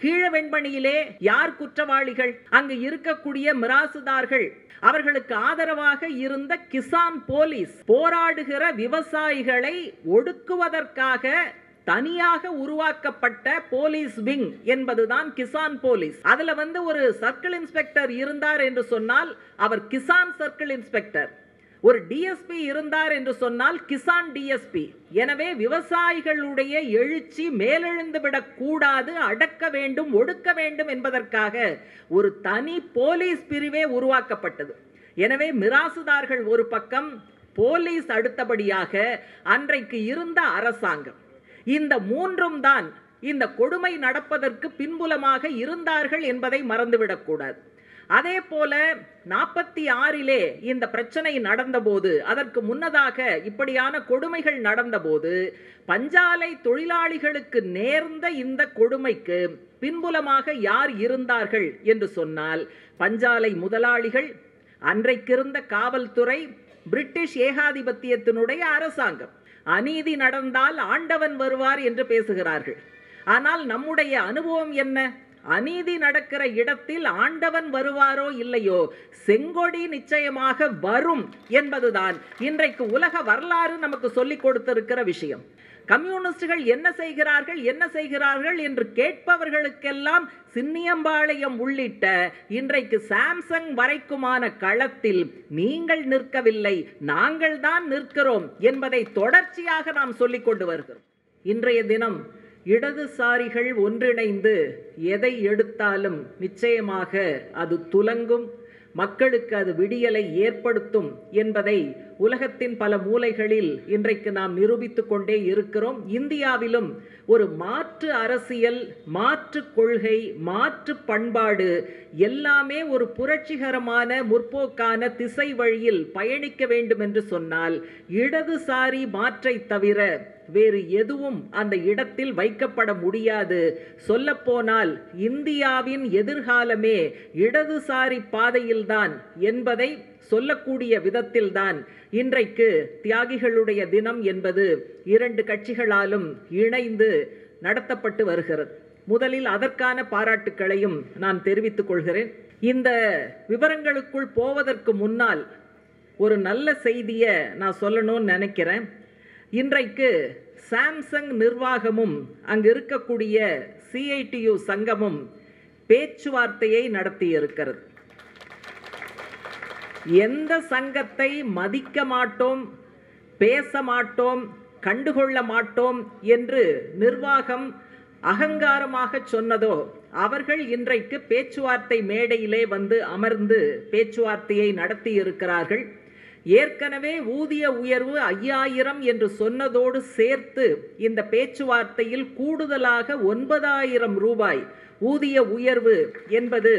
கீழ வெண்மணியிலே யார் குற்றவாளிகள்? அங்கு இருக்கக்கூடிய மிராசுதார்கள், அவர்களுக்கு ஆதரவாக இருந்த கிசான் போலீஸ், போராடுகிற விவசாயிகளை ஒடுக்குவதற்காக தனியாக உருவாக்கப்பட்ட போலீஸ் விங் என்பதுதான் கிசான் போலீஸ். அதுல ஒரு சர்க்கிள் இன்ஸ்பெக்டர் இருந்தார் என்று சொன்னால் அவர் கிசான் சர்க்கிள் இன்ஸ்பெக்டர், ஒரு டிஎஸ்பி இருந்தார் என்று சொன்னால் கிசான் டிஎஸ்பி. எனவே விவசாயிகளுடைய எழுச்சி மேலெழுந்து விடக் கூடாது, அடக்க வேண்டும், ஒடுக்க வேண்டும் என்பதற்காக ஒரு தனி போலீஸ் பிரிவே உருவாக்கப்பட்டது. எனவே மிராசுதார்கள் ஒரு பக்கம், போலீஸ் அடுத்தபடியாக அன்றைக்கு இருந்த அரசாங்கம், இந்த மூன்றும் தான் இந்த கொடுமை நடப்பதற்கு பின்புலமாக இருந்தார்கள் என்பதை மறந்துவிடக்கூடாது. அதே போல 46 இந்த பிரச்சனை நடந்தபோது, அதற்கு முன்னதாக இப்படியான கொடுமைகள் நடந்தபோது, பஞ்சாலை தொழிலாளிகளுக்கு நேர்ந்த இந்த கொடுமைக்கு பின்புலமாக யார் இருந்தார்கள் என்று சொன்னால், பஞ்சாலை முதலாளிகள், அன்றைக்கிருந்த காவல்துறை, பிரிட்டிஷ் ஏகாதிபத்தியத்தினுடைய அரசாங்கம். அநீதி நடந்தால் ஆண்டவன் வருவார் என்று பேசுகிறார்கள். ஆனால் நம்முடைய அனுபவம் என்ன? அநீதி நடக்கிற இடத்தில் ஆண்டவன் வருவாரோ இல்லையோ, செங்கொடி நிச்சயமாக வரும் என்பதுதான் இன்றைக்கு உலக வரலாறு நமக்கு சொல்லிக் கொடுத்திருக்கிற விஷயம். கம்யூனிஸ்டுகள் என்ன செய்கிறார்கள் என்று கேட்பவர்களுக்கெல்லாம் சின்னியம்பாளையம் உள்ளிட்ட இன்றைக்கு சாம்சங் வரைக்குமான களத்தில் நீங்கள் நிற்கவில்லை, நாங்கள் தான் நிற்கிறோம் என்பதை தொடர்ச்சியாக நாம் சொல்லிக் கொண்டு வருகிறோம். இன்றைய தினம் இடதுசாரிகள் ஒன்றிணைந்து எதை எடுத்தாலும் நிச்சயமாக அது துலங்கும், மக்களுக்கு அது விடியலை ஏற்படுத்தும் என்பதை உலகத்தின் பல மூலைகளில் இன்றைக்கு நாம் நிரூபித்துக் கொண்டே இருக்கிறோம். இந்தியாவிலும் ஒரு மாற்று அரசியல், மாற்று கொள்கை, மாற்று பண்பாடு எல்லாமே ஒரு புரட்சிகரமான முற்போக்கான திசை வழியில் பயணிக்க வேண்டும் என்று சொன்னால் இடதுசாரி மாற்றை தவிர வேறு எதுவும் அந்த இடத்தில் வைக்கப்பட முடியாது. சொல்லப்போனால் இந்தியாவின் எதிர்காலமே இடதுசாரி பாதையில்தான் என்பதை சொல்லக்கூடிய விதத்தில்தான் இன்றைக்கு தியாகிகளுடைய தினம் என்பது 2 கட்சிகளாலும் இணைந்து நடத்தப்பட்டு வருகிறது. முதலில் அதற்கான பாராட்டுக்களையும் நான் தெரிவித்துக் கொள்கிறேன். இந்த விவரங்களுக்குள் போவதற்கு முன்னால் ஒரு நல்ல செய்தியை நான் சொல்லணும்னு நினைக்கிறேன். இன்றைக்கு சாம்சங் நிர்வாகமும் அங்கு இருக்கக்கூடிய சிஐடியு சங்கமும் பேச்சுவார்த்தையை நடத்தி இருக்கிறது. எந்த சங்கத்தை மதிக்க மாட்டோம், பேச மாட்டோம், கண்டுகொள்ள மாட்டோம் என்று நிர்வாகம் அகங்காரமாக சொன்னதோ அவர்கள் இன்றைக்கு பேச்சுவார்த்தை மேடையிலே அமர்ந்து பேச்சுவார்த்தையை நடத்தி இருக்கிறார்கள். ஏற்கனவே ஊதிய உயர்வு 5000 என்று சொன்னதோடு சேர்த்து இந்த பேச்சுவார்த்தையில் கூடுதலாக 9000 ரூபாய் ஊதிய உயர்வு என்பது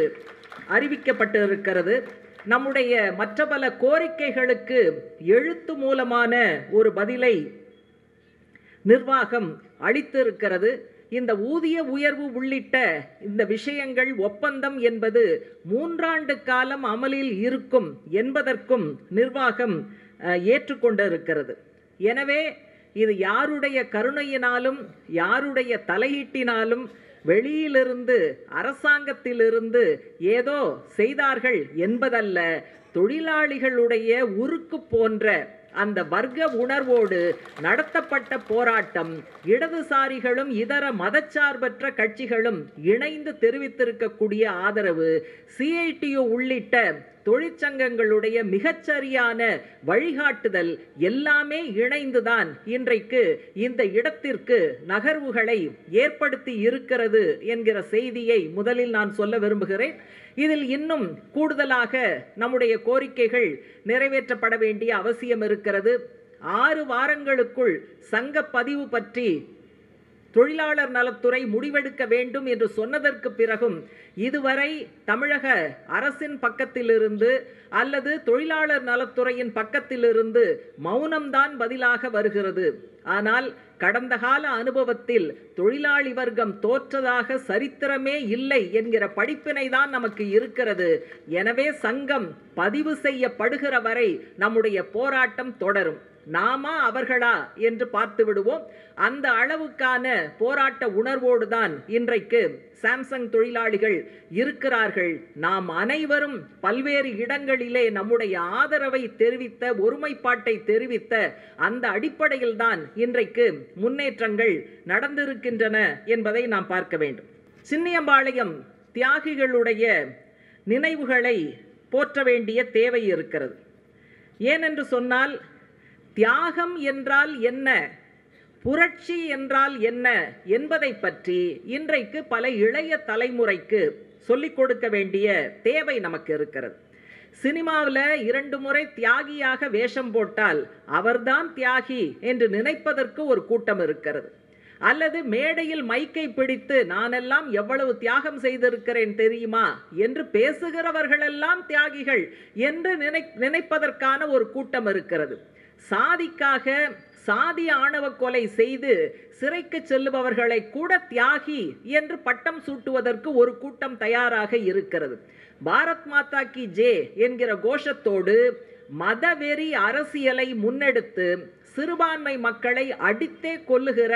அறிவிக்கப்பட்டிருக்கிறது. நம்முடைய மற்ற பல கோரிக்கைகளுக்கு எழுத்து மூலமான ஒரு பதிலை நிர்வாகம் அளித்திருக்கிறது. இந்த ஊதிய உயர்வு உள்ளிட்ட இந்த விஷயங்கள், ஒப்பந்தம் என்பது 3 ஆண்டு காலம் அமலில் இருக்கும் என்பதற்கும் நிர்வாகம் ஏற்றுக்கொண்டிருக்கிறது. எனவே இது யாருடைய கருணையினாலும் யாருடைய தலையீட்டினாலும் வெளியிலிருந்து அரசாங்கத்திலிருந்து ஏதோ செய்தார்கள் என்பதல்ல. தொழிலாளிகளுடைய உருக்கு போன்ற அந்த வர்க்க உணர்வோடு நடத்தப்பட்ட போராட்டம் இடதுசாரிகளும் இதர மதச்சார்பற்ற கட்சிகளும் இணைந்து தெரிவித்திருக்கக்கூடிய ஆதரவு, சிஐடியு உள்ளிட்ட தொழிற்சங்கங்களுடைய மிகச்சரியான வழிகாட்டுதல் எல்லாமே இணைந்துதான் இன்றைக்கு இந்த இடத்திற்கு நகர்வுகளை ஏற்படுத்தி இருக்கிறது என்கிற செய்தியை முதலில் நான் சொல்ல விரும்புகிறேன். இதில் இன்னும் கூடுதலாக நம்முடைய கோரிக்கைகள் நிறைவேற்றப்பட வேண்டிய அவசியம் இருக்கிறது. 6 வாரங்களுக்குள் சங்க பதிவு பற்றி தொழிலாளர் நலத்துறை முடிவெடுக்க வேண்டும் என்று சொன்னதற்கு பிறகும் இதுவரை தமிழக அரசின் பக்கத்திலிருந்து அல்லது தொழிலாளர் நலத்துறையின் பக்கத்திலிருந்து மௌனம்தான் பதிலாக வருகிறது. ஆனால் கடந்த கால அனுபவத்தில் தொழிலாளி வர்க்கம் தோற்றதாக சரித்திரமே இல்லை என்கிற படிப்பினை தான் நமக்கு இருக்கிறது. எனவே சங்கம் பதிவு செய்யப்படுகிற வரை நம்முடைய போராட்டம் தொடரும். நாமா அவர்களா என்று பார்த்து விடுவோம். அந்த அளவுக்கான போராட்ட உணர்வோடு தான் இன்றைக்கு சாம்சங் தொழிலாளிகள் இருக்கிறார்கள். நாம் அனைவரும் பல்வேறு இடங்களிலே நம்முடைய ஆதரவை தெரிவித்த, ஒருமைப்பாட்டை தெரிவித்த அந்த அடிப்படையில் தான் இன்றைக்கு முன்னேற்றங்கள் நடந்திருக்கின்றன என்பதை நாம் பார்க்க வேண்டும். சின்னியம்பாளையம் தியாகிகளுடைய நினைவுகளை போற்ற வேண்டிய தேவை இருக்கிறது. ஏனென்று சொன்னால், தியாகம் என்றால் என்ன, புரட்சி என்றால் என்ன என்பதை பற்றி இன்றைக்கு பல இளைய தலைமுறைக்கு சொல்லிக் கொடுக்க வேண்டிய தேவை நமக்கு இருக்கிறது. சினிமாவில் 2 முறை தியாகியாக வேஷம் போட்டால் அவர்தான் தியாகி என்று நினைப்பதற்கு ஒரு கூட்டம் இருக்கிறது. அல்லது மேடையில் மைக்கை பிடித்து நானெல்லாம் எவ்வளவு தியாகம் செய்திருக்கிறேன் தெரியுமா என்று பேசுகிறவர்களெல்லாம் தியாகிகள் என்று நினைப்பதற்கான ஒரு கூட்டம் இருக்கிறது. சாதிக்காக சாதி ஆணவ கொலை செய்து சிறைக்கு செல்லுபவர்களை கூட தியாகி என்று பட்டம் சூட்டுவதற்கு ஒரு கூட்டம் தயாராக இருக்கிறது. பாரத் மாதா கி ஜே என்கிற கோஷத்தோடு மதவெறி அரசியலை முன்னெடுத்து சிறுபான்மை மக்களை அடித்தே கொல்லுகிற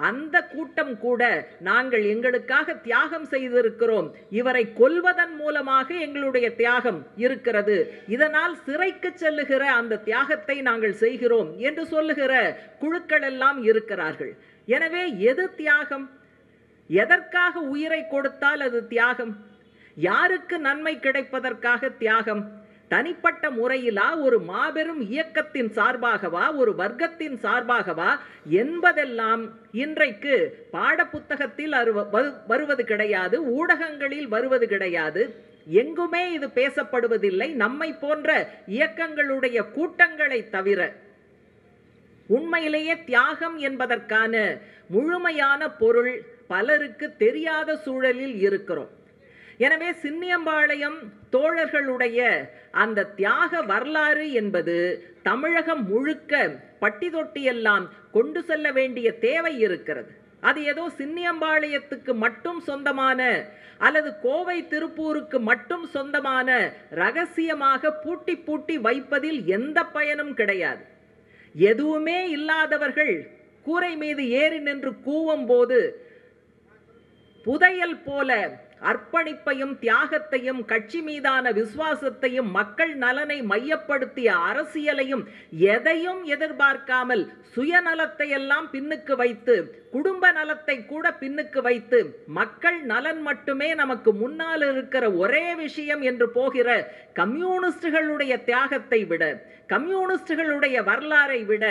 அந்த கூட்டம் கூட நாங்கள் எங்களுக்காக தியாகம் செய்திருக்கிறோம், இவரை கொல்வதன் மூலமாக எங்களுடைய தியாகம் இருக்கிறது, இதனால் சிறைக்கு செல்லுகிற அந்த தியாகத்தை நாங்கள் செய்கிறோம் என்று சொல்லுகிற குழுக்கள் எல்லாம் இருக்கிறார்கள். எனவே எது தியாகம்? எதற்காக உயிரை கொடுத்தால் அது தியாகம்? யாருக்கு நன்மை கிடைப்பதற்காக தியாகம்? தனிப்பட்ட முறையிலா, ஒரு மாபெரும் இயக்கத்தின் சார்பாகவா, ஒரு வர்க்கத்தின் சார்பாகவா என்பதெல்லாம் இன்றைக்கு பாடப்புத்தகத்தில் வருவது கிடையாது, ஊடகங்களில் வருவது கிடையாது, எங்குமே இது பேசப்படுவதில்லை. நம்மை போன்ற இயக்கங்களுடைய கூட்டங்களை தவிர உண்மையிலேயே தியாகம் என்பதற்கான முழுமையான பொருள் பலருக்கு தெரியாத சூழலில் இருக்கிறோம். எனவே சின்னியம்பாளையம் தோழர்களுடைய அந்த தியாக வரலாறு என்பது தமிழகம் முழுக்க பட்டி தொட்டியெல்லாம் கொண்டு செல்ல வேண்டிய தேவை இருக்கிறது. அது ஏதோ சின்னியம்பாளையத்துக்கு மட்டும் சொந்தமான அல்லது கோவை திருப்பூருக்கு மட்டும் சொந்தமான ரகசியமாக பூட்டி பூட்டி வைப்பதில் எந்த பயனும் கிடையாது. எதுவுமே இல்லாதவர்கள் கூரை மீது ஏறி நின்று கூவும் போது புதையல் போல அர்ப்பணிப்பையும் தியாகத்தையும் கட்சி மீதான விசுவாசத்தையும் மக்கள் நலனை மையப்படுத்திய அரசியலையும் எதையும் எதிர்பார்க்காமல் சுயநலத்தை எல்லாம் பின்னுக்கு வைத்து, குடும்ப நலத்தை கூட பின்னுக்கு வைத்து, மக்கள் நலன் மட்டுமே நமக்கு முன்னால் இருக்கிற ஒரே விஷயம் என்று போகிற கம்யூனிஸ்டுகளுடைய தியாகத்தை விட, கம்யூனிஸ்டுகளுடைய வரலாறை விட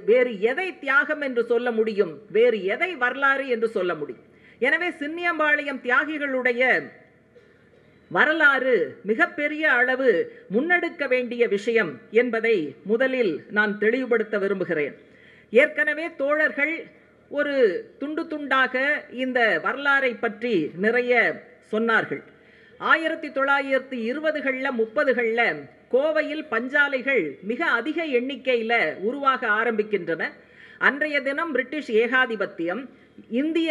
வேறு எதை தியாகம் என்று சொல்ல முடியும்? வேறு எதை வரலாறு என்று சொல்ல முடியும்? எனவே சின்னியம்பாளையம் தியாகிகளுடைய வரலாறு மிகப்பெரிய அளவு முன்னெடுக்க வேண்டிய விஷயம் என்பதை முதலில் நான் தெளிவுபடுத்த விரும்புகிறேன். ஏற்கனவே தோழர்கள் ஒரு துண்டு துண்டாக இந்த வரலாறை பற்றி நிறைய சொன்னார்கள். 1920களில் 30களில் கோவையில் பஞ்சாலைகள் மிக அதிக எண்ணிக்கையில் உருவாக ஆரம்பிக்கின்றன. அன்றைய தினம் பிரிட்டிஷ் ஏகாதிபத்தியம் இந்திய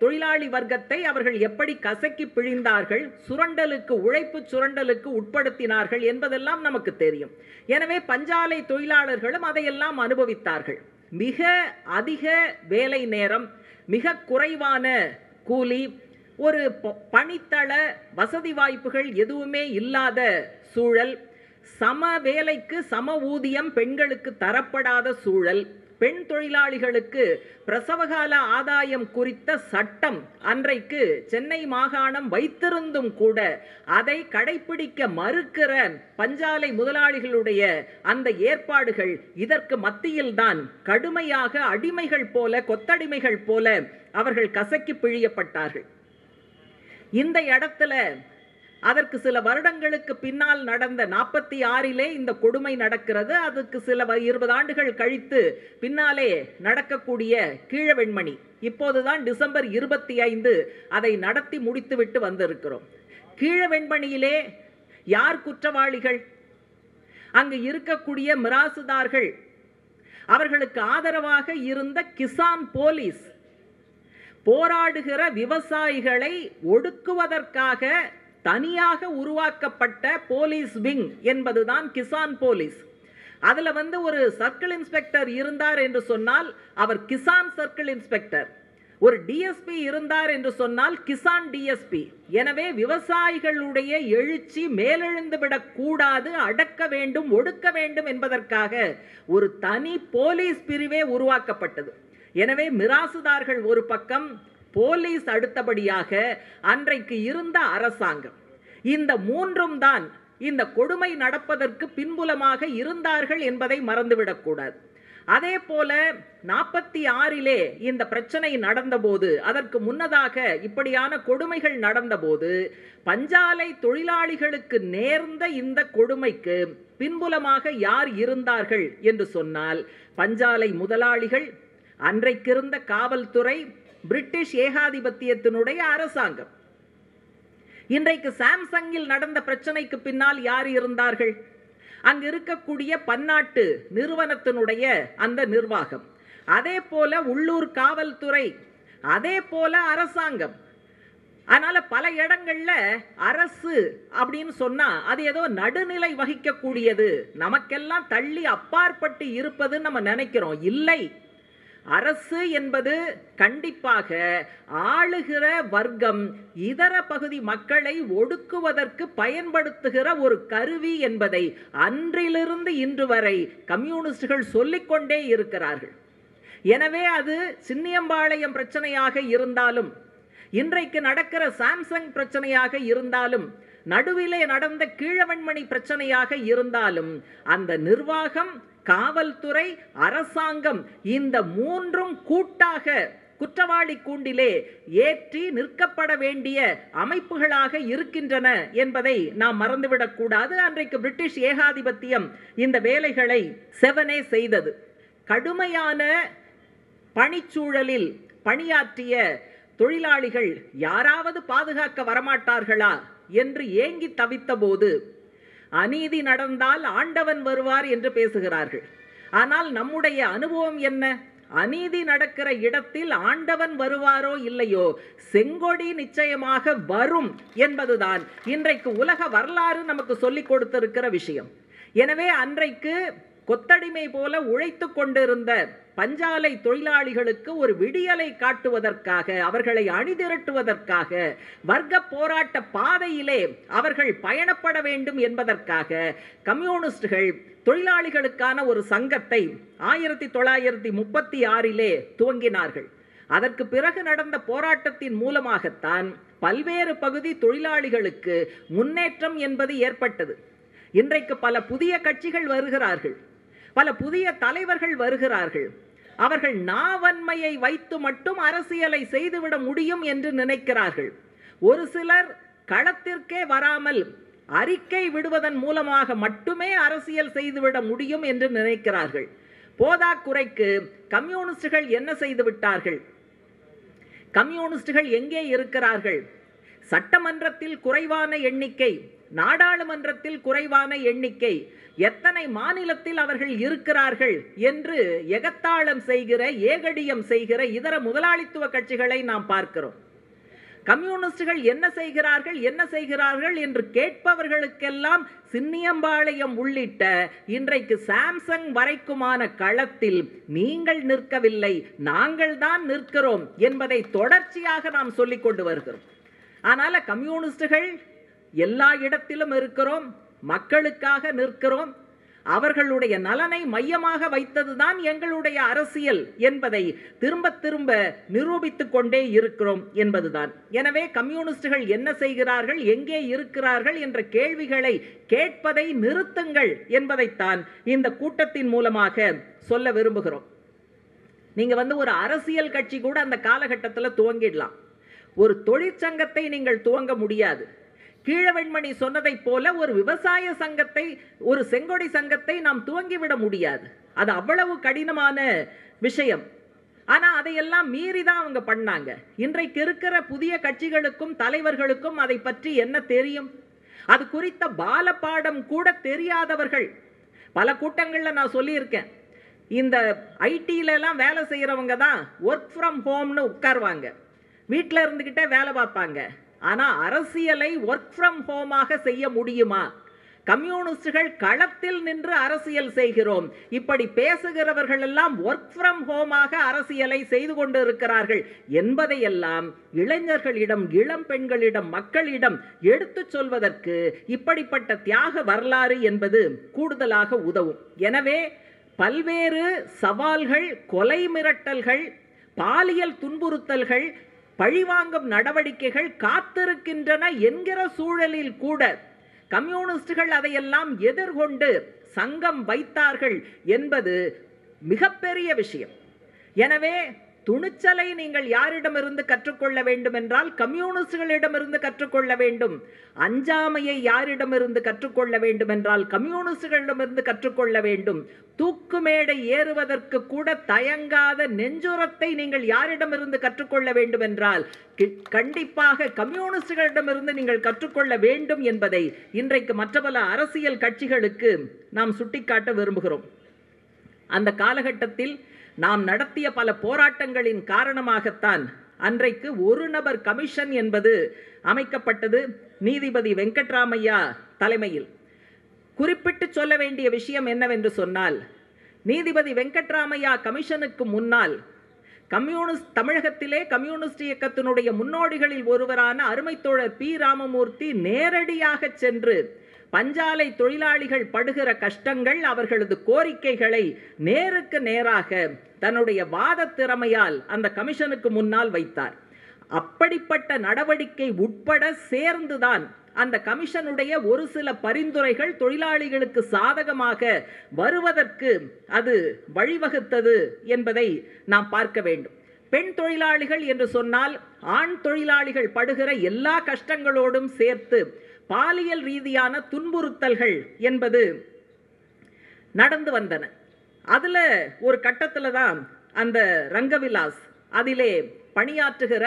தொழிலாளி வர்க்கத்தை அவர்கள் எப்படி கசக்கி பிழிந்தார்கள், சுரண்டலுக்கு, உழைப்பு சுரண்டலுக்கு உட்படுத்தினார்கள் என்பதெல்லாம் நமக்கு தெரியும். எனவே பஞ்சாலை தொழிலாளர்களும் அதையெல்லாம் அனுபவித்தார்கள். மிக அதிக வேலை நேரம், மிக குறைவான கூலி, ஒரு பணித்தள வசதி வாய்ப்புகள் எதுவுமே இல்லாத சூழல், சம வேலைக்கு சம ஊதியம் பெண்களுக்கு தரப்படாத சூழல், பெண் தொழிலாளிகளுக்கு பிரசவகால ஆதாயம் குறித்த சட்டம் அன்றைக்கு சென்னை மாகாணம் வைத்திருந்தும் கூட அதை கடைபிடிக்க மறுக்கிற பஞ்சாலை முதலாளிகளுடைய அந்த ஏற்பாடுகள், இதற்கு மத்தியில்தான் கடுமையாக அடிமைகள் போல, கொத்தடிமைகள் போல அவர்கள் கசக்கி பிழியப்பட்டார்கள். இந்த இடத்துல அதற்கு சில வருடங்களுக்கு பின்னால் நடந்த 46லே இந்த கொடுமை நடக்கிறது. அதுக்கு சில 20 ஆண்டுகள் கழித்து பின்னாலே நடக்கக்கூடிய கீழவெண்மணி, இப்போதுதான் டிசம்பர் 25 அதை நடத்தி முடித்துவிட்டு வந்திருக்கிறோம். கீழவெண்மணியிலே யார் குற்றவாளிகள்? அங்கு இருக்கக்கூடிய மிராசுதார்கள், அவர்களுக்கு ஆதரவாக இருந்த கிசான் போலீஸ், போராடுகிற விவசாயிகளை ஒடுக்குவதற்காக தனியாக உருவாக்கப்பட்ட போலீஸ் விங் என்பதுதான் கிசான் போலீஸ். அதில் ஒரு சர்க்கிள் இன்ஸ்பெக்டர் இருந்தார் என்று சொன்னால் அவர் கிசான் சர்க்கிள் இன்ஸ்பெக்டர். ஒரு டிஎஸ்பி இருந்தார் என்று சொன்னால் கிசான் டிஎஸ்பி. எனவே விவசாயிகளுடைய எழுச்சி மேலெழுந்து விடக்கூடாது, அடக்க வேண்டும், ஒடுக்க வேண்டும் என்பதற்காக ஒரு தனி போலீஸ் பிரிவே உருவாக்கப்பட்டது. எனவே மிராசுதார்கள் ஒரு பக்கம், போலீஸ் அடுத்தபடியாக அன்றைக்கு இருந்த அரசாங்கம், இந்த மூன்றும் தான் இந்த கொடுமை நடப்பதற்கு பின்புலமாக இருந்தார்கள் என்பதை மறந்துவிடக்கூடாது. அதே போல 46 இந்த பிரச்சனை நடந்தபோது, அதற்கு முன்னதாக இப்படியான கொடுமைகள் நடந்தபோது, பஞ்சாலை தொழிலாளிகளுக்கு நேர்ந்த இந்த கொடுமைக்கு பின்புலமாக யார் இருந்தார்கள் என்று சொன்னால், பஞ்சாலை முதலாளிகள், அன்றைக்கிருந்த காவல்துறை, பிரிட்டிஷ் ஏகாதிபத்தியத்தினுடைய அரசாங்கம். இன்றைக்கு சாம்சங்கில் நடந்த பிரச்சனைக்கு பின்னால் யார் இருந்தார்கள்? அங்கு இருக்கக்கூடிய பன்னாட்டு நிறுவனத்தினுடைய அந்த நிர்வாகம், அதே போல உள்ளூர் காவல்துறை, அதே போல அரசாங்கம். அதனால பல இடங்கள்ல அரசு அப்படின்னு சொன்னா அது ஏதோ நடுநிலை வகிக்கக்கூடியது, நமக்கெல்லாம் தள்ளி அப்பாற்பட்டு இருப்பது நம்ம நினைக்கிறோம். இல்லை, அரசு என்பது கண்டிப்பாக ஆளுகிற வர்க்கம் இதர பகுதி மக்களை ஒடுக்குவதற்கு பயன்படுத்துகிற ஒரு கருவி என்பதை அன்றிலிருந்து இன்று வரை கம்யூனிஸ்டுகள் சொல்லிக்கொண்டே இருக்கிறார்கள். எனவே அது சின்னியம்பாளையம் பிரச்சனையாக இருந்தாலும், இன்றைக்கு நடக்கிற சாம்சங் பிரச்சனையாக இருந்தாலும், நடுவிலே நடந்த கீழவன்மணி பிரச்சனையாக இருந்தாலும், அந்த நிர்வாகம், காவல்துறை, அரசாங்கம், இந்த மூன்றும் கூட்டாக குற்றவாளி கூண்டிலே ஏற்றி நிற்கப்பட வேண்டிய அமைப்புகளாக இருக்கின்றன என்பதை நாம் மறந்துவிடக்கூடாது. அன்றைக்கு பிரிட்டிஷ் ஏகாதிபத்தியம் இந்த வேலைகளை செவனே செய்தது. கடுமையான பணிச்சூழலில் பணியாற்றிய தொழிலாளிகள் யாராவது பாதுகாக்க வரமாட்டார்களா என்று ஏங்கி தவித்த போது, அநீதி நடந்தால் ஆண்டவன் வருவார் என்று பேசுகிறார்கள். ஆனால் நம்முடைய அனுபவம் என்ன? அநீதி நடக்கிற இடத்தில் ஆண்டவன் வருவாரோ இல்லையோ, செங்கொடி நிச்சயமாக வரும் என்பதுதான் இன்றைக்கு உலக வரலாறு நமக்கு சொல்லிக் கொடுத்திருக்கிற விஷயம். எனவே அன்றைக்கு கொத்தடிமை போல உழைத்து கொண்டிருந்த பஞ்சாலை தொழிலாளிகளுக்கு ஒரு விடியலை காட்டுவதற்காக, அவர்களை அணிதிரட்டுவதற்காக, வர்க்க போராட்ட பாதையிலே அவர்கள் பயணப்பட வேண்டும் என்பதற்காக கம்யூனிஸ்டுகள் தொழிலாளிகளுக்கான ஒரு சங்கத்தை 1936 துவங்கினார்கள். அதற்கு பிறகு நடந்த போராட்டத்தின் மூலமாகத்தான் பல்வேறு பகுதி தொழிலாளிகளுக்கு முன்னேற்றம் என்பது ஏற்பட்டது. இன்றைக்கு பல புதிய கட்சிகள் வருகிறார்கள், பல புதிய தலைவர்கள் வருகிறார்கள். அவர்கள் நாவன்மையை வைத்து மட்டும் அரசியலை செய்துவிட முடியும் என்று நினைக்கிறார்கள். ஒரு சிலர் களத்திற்கே வராமல் அறிக்கை விடுவதன் மூலமாக மட்டுமே அரசியல் செய்துவிட முடியும் என்று நினைக்கிறார்கள். போதாக்குறைக்கு கம்யூனிஸ்டுகள் என்ன செய்து விட்டார்கள்? கம்யூனிஸ்டுகள் எங்கே இருக்கிறார்கள்? சட்டமன்றத்தில் குறைவான எண்ணிக்கை, நாடாளுமன்றத்தில் குறைவான எண்ணிக்கை, எத்தனை மாநிலத்தில் அவர்கள் இருக்கிறார்கள் என்று எகத்தாளம் செய்கிற, ஏகடியம் செய்கிற இதர முதலாளித்துவ கட்சிகளை நாம் பார்க்கிறோம். கம்யூனிஸ்டுகள் என்ன செய்கிறார்கள் என்று கேட்பவர்களுக்கெல்லாம் சின்னியம்பாளையம் உள்ளிட்ட இன்றைக்கு சாம்சங் வரைக்குமான களத்தில் நீங்கள் நிற்கவில்லை, நாங்கள் தான் நிற்கிறோம் என்பதை தொடர்ச்சியாக நாம் சொல்லிக் கொண்டு வருகிறோம். ஆனால் கம்யூனிஸ்டுகள் எல்லா இடத்திலும் இருக்கிறோம், மக்களுக்காக நிற்கிறோம், அவர்களுடைய நலனை மையமாக வைத்ததுதான் எங்களுடைய அரசியல் என்பதை திரும்ப திரும்ப நிரூபித்துக் கொண்டே இருக்கிறோம் என்பதுதான். எனவே கம்யூனிஸ்டுகள் என்ன செய்கிறார்கள், எங்கே இருக்கிறார்கள் என்ற கேள்விகளை கேட்பதை நிறுத்துங்கள் என்பதைத்தான் இந்த கூட்டத்தின் மூலமாக சொல்ல விரும்புகிறோம். நீங்க ஒரு அரசியல் கட்சி கூட அந்த காலகட்டத்தில் துவங்கிடலாம், ஒரு தொழிற்சங்கத்தை நீங்கள் துவங்க முடியாது. கீழவெண்மணி சொன்னதை போல ஒரு விவசாய சங்கத்தை, ஒரு செங்கொடி சங்கத்தை நாம் துவங்கிவிட முடியாது. அது அவ்வளவு கடினமான விஷயம். ஆனா அதையெல்லாம் மீறிதான் அவங்க பண்ணாங்க. இன்றைக்கு இருக்கிற புதிய கட்சிகளுக்கும் தலைவர்களுக்கும் அதை பற்றி என்ன தெரியும்? அது குறித்த பாலபாடம் கூட தெரியாதவர்கள். பல கூட்டங்கள்ல நான் சொல்லியிருக்கேன், இந்த ஐடில எல்லாம் வேலை செய்யறவங்க தான் ஒர்க் ஃப்ரம் ஹோம்னு உட்காருவாங்க, வீட்டில் இருந்துகிட்டே வேலை பார்ப்பாங்க. ஆனா அரசியலை ஒர்க் ஃப்ரம் ஹோமாக செய்ய முடியுமா? கம்யூனிஸ்டுகள் களத்தில் நின்று அரசியல் செய்கிறோம். இப்படி பேசுகிறவர்கள் எல்லாம் ஒர்க் ஃப்ரம் ஹோமாக அரசியலை செய்து கொண்டு இருக்கிறார்கள் என்பதையெல்லாம் இளைஞர்களிடம், இளம் பெண்களிடம், மக்களிடம் எடுத்து சொல்வதற்கு இப்படிப்பட்ட தியாக வரலாறு என்பது கூடுதலாக உதவும். எனவே பல்வேறு சவால்கள், கொலை மிரட்டல்கள், பாலியல் துன்புறுத்தல்கள், பழிவாங்கும் நடவடிக்கைகள் காத்திருக்கின்றன என்கிற சூழலில் கூட கம்யூனிஸ்டுகள் அதையெல்லாம் எதிர்கொண்டு சங்கம் வைத்தார்கள் என்பது மிகப்பெரிய விஷயம். எனவே துணிச்சலை நீங்கள் யாரிடமிருந்து கற்றுக்கொள்ள வேண்டும் என்றால் கம்யூனிஸ்டுகளிடமிருந்து கற்றுக்கொள்ள வேண்டும். அஞ்சாமையை யாரிடமிருந்து கற்றுக்கொள்ள வேண்டும் என்றால் கம்யூனிஸ்டுகளிடமிருந்து கற்றுக்கொள்ள வேண்டும். தூக்கு மேடை ஏறுவதற்கு கூட தயங்காத நெஞ்சுரத்தை நீங்கள் யாரிடமிருந்து கற்றுக்கொள்ள வேண்டும் என்றால் கண்டிப்பாக கம்யூனிஸ்டுகளிடமிருந்து நீங்கள் கற்றுக்கொள்ள வேண்டும் என்பதை இன்றைக்கு மற்ற பல அரசியல் கட்சிகளுக்கு நாம் சுட்டிக்காட்ட விரும்புகிறோம். அந்த காலகட்டத்தில் நாம் நடத்திய பல போராட்டங்களின் காரணமாகத்தான் அன்றைக்கு ஒரு நபர் கமிஷன் என்பது அமைக்கப்பட்டது, நீதிபதி வெங்கட்ராமையா தலைமையில். குறிப்பிட்டு சொல்ல வேண்டிய விஷயம் என்னவென்று சொன்னால், நீதிபதி வெங்கட்ராமையா கமிஷனுக்கு முன்னால் தமிழகத்திலே கம்யூனிஸ்ட் இயக்கத்தினுடைய முன்னோடிகளில் ஒருவரான அருமை தோழர் பி ராமமூர்த்தி நேரடியாக சென்று பஞ்சாலை தொழிலாளிகள் படுகிற கஷ்டங்கள், அவர்களது கோரிக்கைகளை நேருக்கு நேராக தன்னுடைய வாத திறமையால் அந்த கமிஷனுக்கு முன்னால் வைத்தார். அப்படிப்பட்ட நடவடிக்கை உட்பட சேர்ந்துதான் அந்த கமிஷனுடைய ஒரு சில பரிந்துரைகள் தொழிலாளிகளுக்கு சாதகமாக வருவதற்கு அது வழிவகுத்தது என்பதை நாம் பார்க்க வேண்டும். பெண் தொழிலாளிகள் என்று சொன்னால் ஆண் தொழிலாளிகள் படுகிற எல்லா கஷ்டங்களோடும் சேர்த்து பாலியல் ரீதியான துன்புறுத்தல்கள் என்பது நடந்து வந்தன. அதுல ஒரு கட்டத்தில் தான் அந்த ரங்கவிலாஸ் அதிலே பணியாற்றுகிற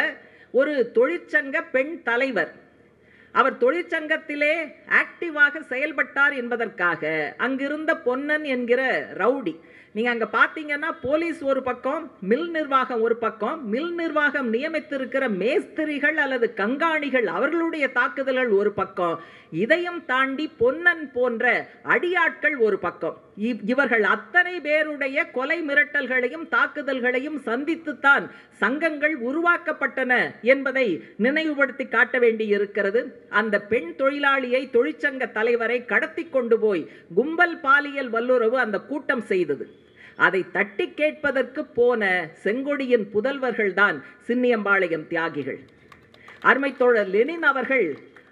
ஒரு தொழிற்சங்க பெண் தலைவர், அவர் தொழிற்சங்கத்திலே ஆக்டிவாக செயல்பட்டார் என்பதற்காக அங்கிருந்த பொன்னன் என்கிற ரவுடி, நீங்க அங்க பாத்தீங்கன்னா போலீஸ் ஒரு பக்கம், மில் நிர்வாகம் ஒரு பக்கம், மில் நிர்வாகம் நியமித்திருக்கிற மேஸ்திரிகள் அல்லது கங்காணிகள் அவர்களுடைய தாக்குதல்கள் ஒரு பக்கம், இதையும் தாண்டி பொன்னன் போன்ற அடியாட்கள் ஒரு பக்கம். இவர்கள் அத்தனை பேருடைய கொலை மிரட்டல்களையும் தாக்குதல்களையும் சந்தித்துத்தான் சங்கங்கள் உருவாக்கப்பட்டன என்பதை நினைவுபடுத்தி காட்ட வேண்டி இருக்கிறது. அந்த பெண் தொழிலாளியை, தொழிற்சங்க தலைவரை கடத்தி கொண்டு போய் கும்பல் பாலியல் வல்லுறவு அந்த கூட்டம் செய்தது. அதை தட்டி கேட்பதற்கு போன செங்கொடியின் புதல்வர்கள் தான் சின்னியம்பாளையம் தியாகிகள். அருமை தோழர் லெனின் அவர்கள்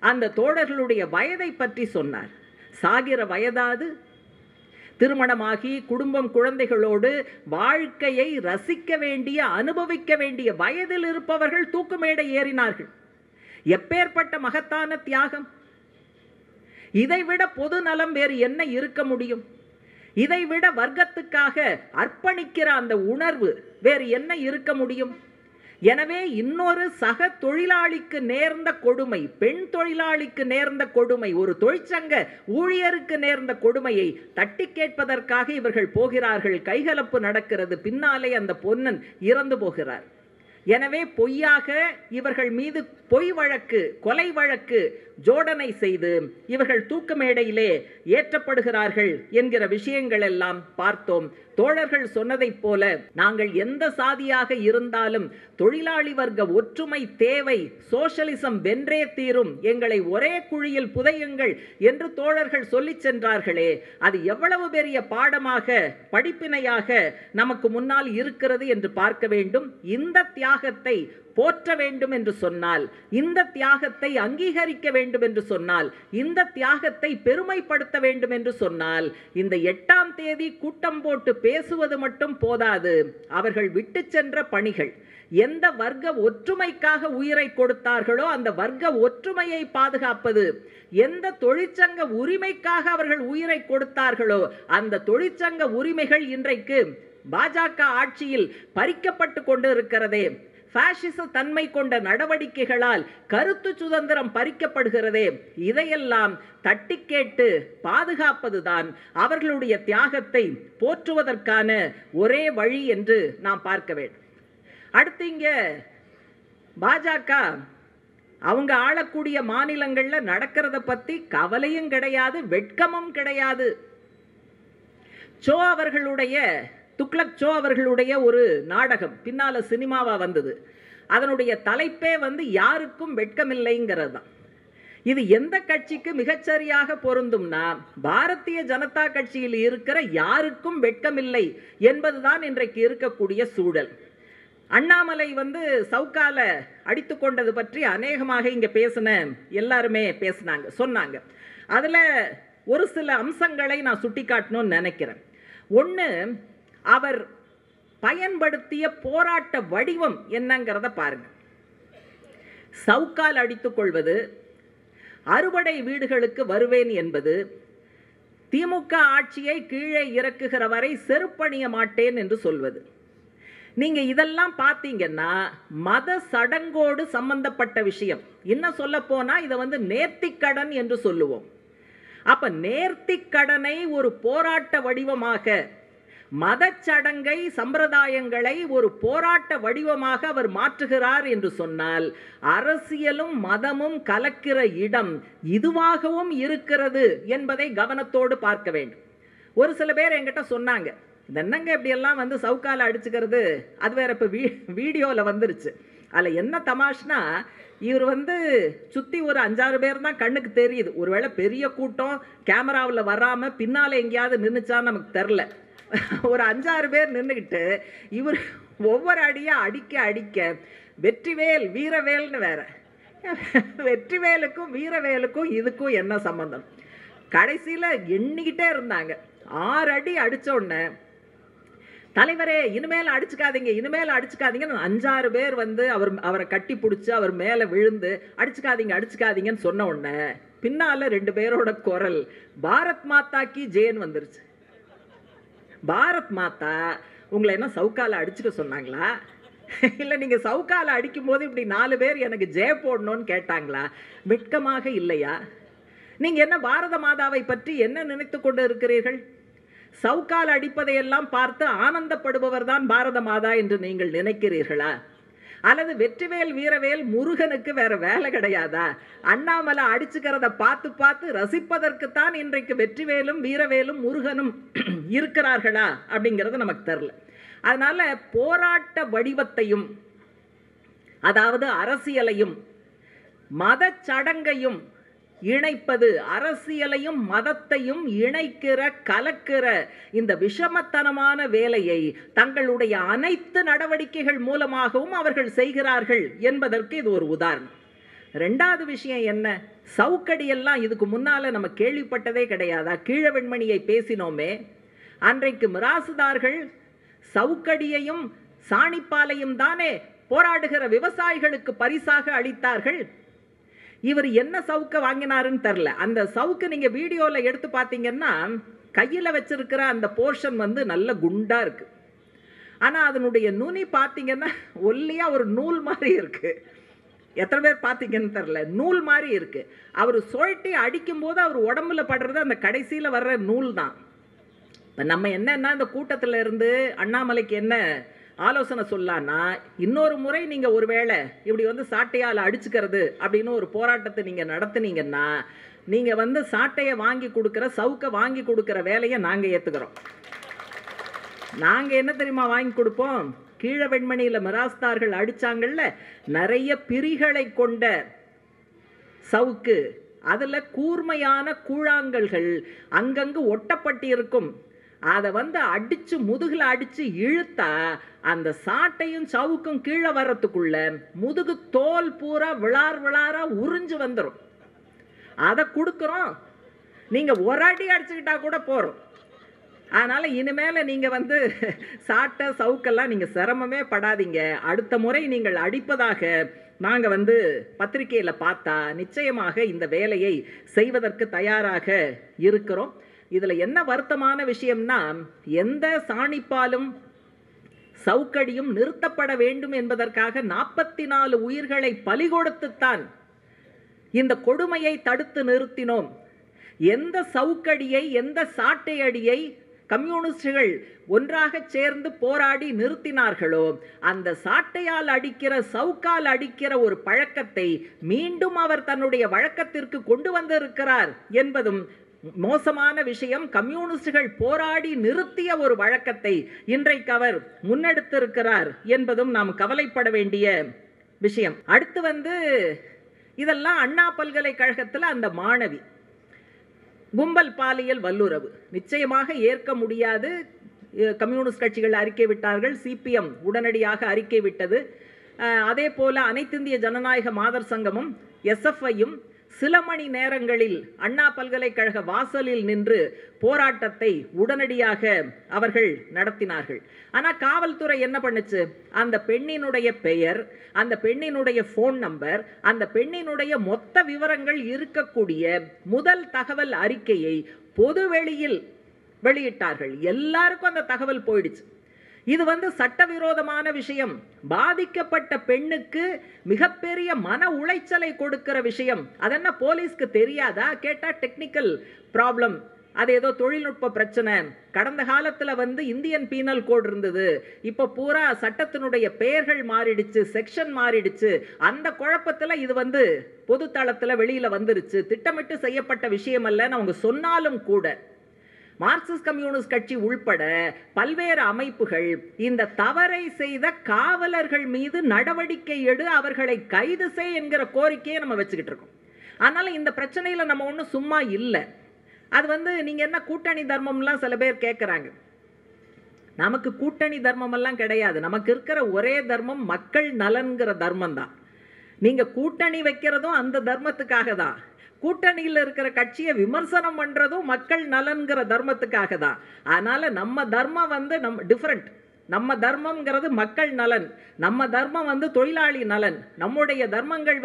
அந்த தோழர்களுடைய வயதை பற்றி சொன்னார். சாகிற வயதாது, திருமணமாகி குடும்பம் குழந்தைகளோடு வாழ்க்கையை ரசிக்க வேண்டிய, அனுபவிக்க வேண்டிய வயதில் இருப்பவர்கள் தூக்கு மேடை ஏறினார்கள். எப்பேற்பட்ட மகத்தான தியாகம்! இதைவிட பொது நலம் வேறு என்ன இருக்க முடியும்? இதைவிட வர்க்கத்துக்காக அர்ப்பணிக்கிற அந்த உணர்வு வேறு என்ன இருக்க முடியும்? எனவே இன்னொரு சக தொழிலாளிக்கு நேர்ந்த கொடுமை, பெண் தொழிலாளிக்கு நேர்ந்த கொடுமை, ஒரு தொழிற்சங்க ஊழியருக்கு நேர்ந்த கொடுமையை தட்டி கேட்பதற்காக இவர்கள் போகிறார்கள். கைகலப்பு நடக்கிறது. பின்னாலே அந்த பொன்னன் இறந்து போகிறார். எனவே பொய்யாக இவர்கள் மீது பொய் வழக்கு, கொலை வழக்கு ஜோடனை செய்து இவர்கள் தூக்கு மேடையிலே ஏற்றப்படுகிறார்கள் என்கிற விஷயங்கள் எல்லாம் பார்த்தோம். தோழர்கள் சொன்னதைப் போல நாங்கள் எந்த சாதியாக இருந்தாலும் தொழிலாளி வர்க்க ஒற்றுமை தேவை, சோஷலிசம் வென்றே தீரும், எங்களை ஒரே குழியில் புதையுங்கள் என்று தோழர்கள் சொல்லி சென்றார்களே, அது எவ்வளவு பெரிய பாடமாக, படிப்பினையாக நமக்கு முன்னால் இருக்கிறது என்று பார்க்க வேண்டும். இந்த தியாகத்தை போற்ற வேண்டும் என்று சொன்னால், இந்த தியாகத்தை அங்கீகரிக்க வேண்டும் என்று சொன்னால், இந்த தியாகத்தை பெருமைப்படுத்த வேண்டும் என்று சொன்னால், இந்த 8ஆம் தேதி கூட்டம் போட்டு பேசுவது மட்டும் போதாது. அவர்கள் விட்டு சென்ற பணிகள், எந்த வர்க்க ஒற்றுமைக்காக உயிரை கொடுத்தார்களோ அந்த வர்க்க ஒற்றுமையை பாதுகாப்பது, எந்த தொழிற்சங்க உரிமைக்காக அவர்கள் உயிரை கொடுத்தார்களோ அந்த தொழிற்சங்க உரிமைகள் இன்றைக்கு பாஜக ஆட்சியில் பறிக்கப்பட்டு கொண்டு இருக்கிறதே, பாசிச தன்மை கொண்ட நடவடிக்கைகளால் கருத்து சுதந்திரம் பறிக்கப்படுகிறதே, இதையெல்லாம் தட்டி கேட்டு பாதுகாப்பதுதான் அவர்களுடைய தியாகத்தை போற்றுவதற்கான ஒரே வழி என்று நாம் பார்க்க வேண்டும். அடுத்து இங்க பாஜக அவங்க ஆளக்கூடிய மாநிலங்கள்ல நடக்கிறத பத்தி கவலையும் கிடையாது, வெட்கமும் கிடையாது. துக்ளக் சோ அவர்களுடைய ஒரு நாடகம் பின்னால சினிமாவா வந்தது. அதனுடைய தலைப்பே யாருக்கும் வெட்கமில்லைங்கிறது தான். இது எந்த கட்சிக்கு மிகச்சரியாக பொருந்தும்னா, பாரதிய ஜனதா கட்சியில் இருக்கிற யாருக்கும் வெட்கமில்லை என்பதுதான் இன்றைக்கு இருக்கக்கூடிய சூழல். அண்ணாமலை சவுக்கால அடித்து கொண்டது பற்றி அநேகமாக இங்க பேசின எல்லாருமே சொன்னாங்க. அதுல ஒரு சில அம்சங்களை நான் சுட்டிக்காட்டணும்னு நினைக்கிறேன். ஒன்று, அவர் பயன்படுத்திய போராட்ட வடிவம் என்னங்கிறத பாருங்க. சவுக்கால் அடித்துக் கொள்வது, அறுபடை வீடுகளுக்கு வருவேன் என்பது, திமுக ஆட்சியை கீழே இறக்குகிற வரை செருப்பணிய மாட்டேன் என்று சொல்வது. நீங்க இதெல்லாம் பார்த்தீங்கன்னா மத சடங்கோடு சம்பந்தப்பட்ட விஷயம். இன்னும் சொல்ல போனா இதை நேர்த்திக்கடன் என்று சொல்லுவோம். அப்ப நேர்த்திக்கடனை ஒரு போராட்ட வடிவமாக, மதச்சடங்கை சம்பிரதாயங்களை ஒரு போராட்ட வடிவமாக அவர் மாற்றுகிறார் என்று சொன்னால், அரசியலும் மதமும் கலக்கிற இடம் இதுவாகவும் இருக்கிறது என்பதை கவனத்தோடு பார்க்க வேண்டும். ஒரு சில பேர் என்கிட்ட சொன்னாங்க, என்னங்க இப்படியெல்லாம் சவுக்கால அடிச்சுக்கிறது, அது வேற இப்போ வீடியோவில் வந்துருச்சு. அதில் என்ன தமாஷ்னா, இவர் சுற்றி ஒரு 5-6 பேர் தான் கண்ணுக்கு தெரியுது. ஒருவேளை பெரிய கூட்டம் கேமராவில் வராமல் பின்னால் எங்கேயாவது நின்றுச்சான்னு நமக்கு தெரில. ஒரு 5-6 பேர் நின்றுக்கிட்டு இவர் ஒவ்வொரு அடியாக அடிக்க வெற்றிவேல் வீரவேல்னு வேற. வெற்றிவேலுக்கும் வீரவேலுக்கும் இதுக்கும் என்ன சம்பந்தம்? கடைசியில் எண்ணிக்கிட்டே இருந்தாங்க. 6 அடி அடித்த உடனே, தலைவரே இனிமேல் அடிச்சுக்காதீங்கன்னு 5-6 பேர் அவரை கட்டி பிடிச்சி அவர் மேலே விழுந்து அடிச்சுக்காதீங்கன்னு சொன்ன உடனே பின்னால 2 பேரோட குரல் பாரத் மாதா கி ஜெயன் வந்துருச்சு. பாரத் மாதா உங்களை என்ன சவுக்கால அடிச்சுக்க சொன்னாங்களா? இல்லை நீங்கள் சவுக்கால அடிக்கும் போது இப்படி 4 பேர் எனக்கு ஜெய போடணும்னு கேட்டாங்களா? வெட்கமாக இல்லையா? நீங்கள் என்ன பாரத மாதாவை பற்றி என்ன நினைத்து கொண்டு இருக்கிறீர்கள்? சவுக்கால் அடிப்பதையெல்லாம் பார்த்து ஆனந்தப்படுபவர் தான் பாரத மாதா என்று நீங்கள் நினைக்கிறீர்களா? அல்லது வெற்றிவேல் வீரவேல் முருகனுக்கு வேற வேலை கிடையாதா? அண்ணாமலை அடிச்சுக்கிறத பார்த்து ரசிப்பதற்குத்தான் இன்றைக்கு வெற்றிவேலும் வீரவேலும் முருகனும் இருக்கிறார்களா அப்படிங்கிறது நமக்கு தெரியல. அதனால போராட்ட வடிவத்தையும், அதாவது அரசியலையும் மத சடங்கையும் இணைப்பது, அரசியலையும் மதத்தையும் இணைக்கிற கலக்கிற இந்த விஷமத்தனமான வேலையை தங்களுடைய அனைத்து நடவடிக்கைகள் மூலமாகவும் அவர்கள் செய்கிறார்கள் என்பதற்கு இது ஒரு உதாரணம். 2வது விஷயம் என்ன? சவுக்கடியெல்லாம் இதுக்கு முன்னால நம்ம கேள்விப்பட்டதே கிடையாதா? கீழவெண்மணியை பேசினோமே, அன்றைக்கு மிராசுதார்கள் சவுக்கடியையும் சாணிப்பாலையும் தானே போராடுகிற விவசாயிகளுக்கு பரிசாக அளித்தார்கள். இவர் என்ன சவுக்க வாங்கினாருன்னு தெரில. அந்த சவுக்கு நீங்க வீடியோல எடுத்து பார்த்தீங்கன்னா கையில் வச்சிருக்கிற அந்த போர்ஷன் நல்ல குண்டா இருக்கு. ஆனா அதனுடைய நுனி பார்த்தீங்கன்னா ஒல்லியா ஒரு நூல் மாதிரி இருக்கு. எத்தனை பேர் பார்த்தீங்கன்னு தெரில, நூல் மாதிரி இருக்கு. அவர் சுழட்டி அடிக்கும் போது அவர் உடம்புல படுறது அந்த கடைசியில் வர்ற நூல் தான். இப்போ நம்ம என்னன்னா, இந்த கூட்டத்தில் இருந்து அண்ணாமலைக்கு என்ன ஆலோசனை சொல்லான்னா, இன்னொரு முறை நீங்கள் ஒருவேளை இப்படி சாட்டையால் அடிச்சுக்கிறது அப்படின்னு ஒரு போராட்டத்தை நீங்கள் நடத்துனீங்கன்னா, நீங்கள் சாட்டையை வாங்கி கொடுக்குற, சவுக்கை வாங்கி கொடுக்குற வேலையை நாங்கள் ஏற்றுக்கிறோம். நாங்கள் என்ன தெரியுமா வாங்கி கொடுப்போம்? கீழவெண்மணியில் மிராஸ்தார்கள் அடித்தாங்கள்ல, நிறைய பிரிகளை கொண்ட சவுக்கு, அதில் கூர்மையான கூழாங்கல்கள் அங்கங்கு ஒட்டப்பட்டு இருக்கும். அதை அடிச்சு முதுகில் அடிச்சு இழுத்தா அந்த சாட்டையும் சவுக்கும் கீழே வர்றதுக்குள்ள முதுகு தோல் பூரா விளாரா உறிஞ்சு வந்துடும். அதை கொடுக்குறோம். நீங்க ஒரு அடி அடிச்சுக்கிட்டா கூட போறோம். அதனால இனிமேல நீங்க சாட்டை சவுக்கெல்லாம் நீங்க சிரமமே படாதீங்க. அடுத்த முறை நீங்கள் அடிப்பதாக நாங்க பத்திரிகையில பார்த்தா நிச்சயமாக இந்த வேலையை செய்வதற்கு தயாராக இருக்கிறோம். இதுல என்ன வருத்தமான விஷயம்னா, எந்த சாணிப்பாலும் சவுக்கடியும் நிறுத்தப்பட வேண்டும் என்பதற்காக 44 உயிர்களை பலி கொடுத்துத்தான் இந்த கொடுமையை தடுத்து நிறுத்தினோம். எந்த சவுக்கடியை, எந்த சாட்டை அடியை கம்யூனிஸ்டுகள் ஒன்றாக சேர்ந்து போராடி நிறுத்தினார்களோ அந்த சாட்டையால் அடிக்கிற, சவுக்கால் அடிக்கிற ஒரு பழக்கத்தை மீண்டும் அவர் தன்னுடைய வழக்கத்திற்கு கொண்டு வந்திருக்கிறார் என்பதும் மோசமான விஷயம். கம்யூனிஸ்டுகள் போராடி நிறுத்திய ஒரு வழக்கத்தை இன்றைக்கு அவர் முன்னெடுத்திருக்கிறார் என்பதும் நாம் கவலைப்பட வேண்டிய விஷயம். அடுத்து இதெல்லாம் அண்ணா பல்கலைக்கழகத்தில் அந்த மாணவி கும்பல் பாலியல் வல்லுறவு நிச்சயமாக ஏற்க முடியாது. கம்யூனிஸ்ட் கட்சிகள் அறிக்கை விட்டார்கள், சிபிஎம் உடனடியாக அறிக்கை விட்டது. அதே போல அனைத்திந்திய ஜனநாயக மாதர் சங்கமும் எஸ்எஃப்ஐயும் சில மணி நேரங்களில் அண்ணா பல்கலைக்கழக வாசலில் நின்று போராட்டத்தை உடனடியாக அவர்கள் நடத்தினார்கள். ஆனால் காவல்துறை என்ன பண்ணுச்சு? அந்த பெண்ணினுடைய பெயர், அந்த பெண்ணினுடைய ஃபோன் நம்பர், அந்த பெண்ணினுடைய மொத்த விவரங்கள் இருக்கக்கூடிய முதல் தகவல் அறிக்கையை பொது வெளியில் வெளியிட்டார்கள். எல்லாருக்கும் அந்த தகவல் போயிடுச்சு. இது சட்டவிரோதமான விஷயம். பாதிக்கப்பட்ட பெண்ணுக்கு மிகப்பெரிய மன உளைச்சலை கொடுக்கிற விஷயம். அதென்ன போலீஸ்க்கு தெரியாதா? கேட்டா டெக்னிக்கல் ப்ராப்ளம், அது ஏதோ தொழில்நுட்ப பிரச்சனை. கடந்த காலத்தில் இந்தியன் பீனல் கோட் இருந்தது, இப்போ பூரா சட்டத்தினுடைய பெயர்கள் மாறிடுச்சு, செக்ஷன் மாறிடுச்சு. அந்த குழப்பத்தில் இது பொது தளத்தில் வெளியில் வந்துருச்சு. திட்டமிட்டு செய்யப்பட்ட விஷயம் அல்லன்னு அவங்க சொன்னாலும் கூட மார்க்சிஸ்ட் கம்யூனிஸ்ட் கட்சி உள்பட பல்வேறு அமைப்புகள் இந்த தவறை செய்த காவலர்கள் மீது நடவடிக்கை எடு, அவர்களை கைது செய் என்கிற கோரிக்கையை நம்ம வச்சுக்கிட்டு இருக்கோம். அதனால இந்த பிரச்சனையில் நம்ம ஒன்றும் சும்மா இல்லை. அது நீங்க என்ன கூட்டணி தர்மம்லாம் சில பேர் கேட்குறாங்க. நமக்கு கூட்டணி தர்மமெல்லாம் கிடையாது. நமக்கு இருக்கிற ஒரே தர்மம் மக்கள் நலன்கிற தர்மம் தான். நீங்க கூட்டணி வைக்கிறதும் அந்த தர்மத்துக்காக தான். கூட்டணியில் இருக்கிற கட்சியை விமர்சனம் பண்றதும் மக்கள் நலன்கிற தர்மத்துக்காக தான். அதனால நம்ம தர்மம் நம்ம டிஃபரெண்ட். நம்ம தர்மம்ங்கிறது மக்கள் நலன், நம்ம தர்மம் தொழிலாளி நலன். நம்முடைய தர்மங்கள்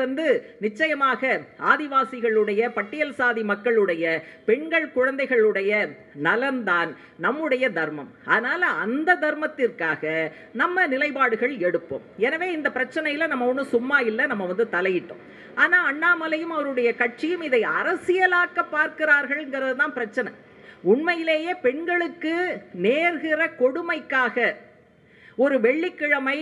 நிச்சயமாக ஆதிவாசிகளுடைய, பட்டியல் சாதி மக்களுடைய, பெண்கள் குழந்தைகளுடைய நலன்தான் நம்முடைய தர்மம். அதனால அந்த தர்மத்திற்காக நம்ம நிலைப்பாடுகள் எடுப்போம். எனவே இந்த பிரச்சனையில நம்ம ஒன்றும் சும்மா இல்லை, நம்ம தலையிட்டோம். ஆனா அண்ணாமலையும் அவருடைய கட்சியும் இதை அரசியலாக்க பார்க்கிறார்கள்ங்கிறது தான் பிரச்சனை. உண்மையிலேயே பெண்களுக்கு நேர்கிற கொடுமைக்காக ஒரு வெள்ளிக்கிழமை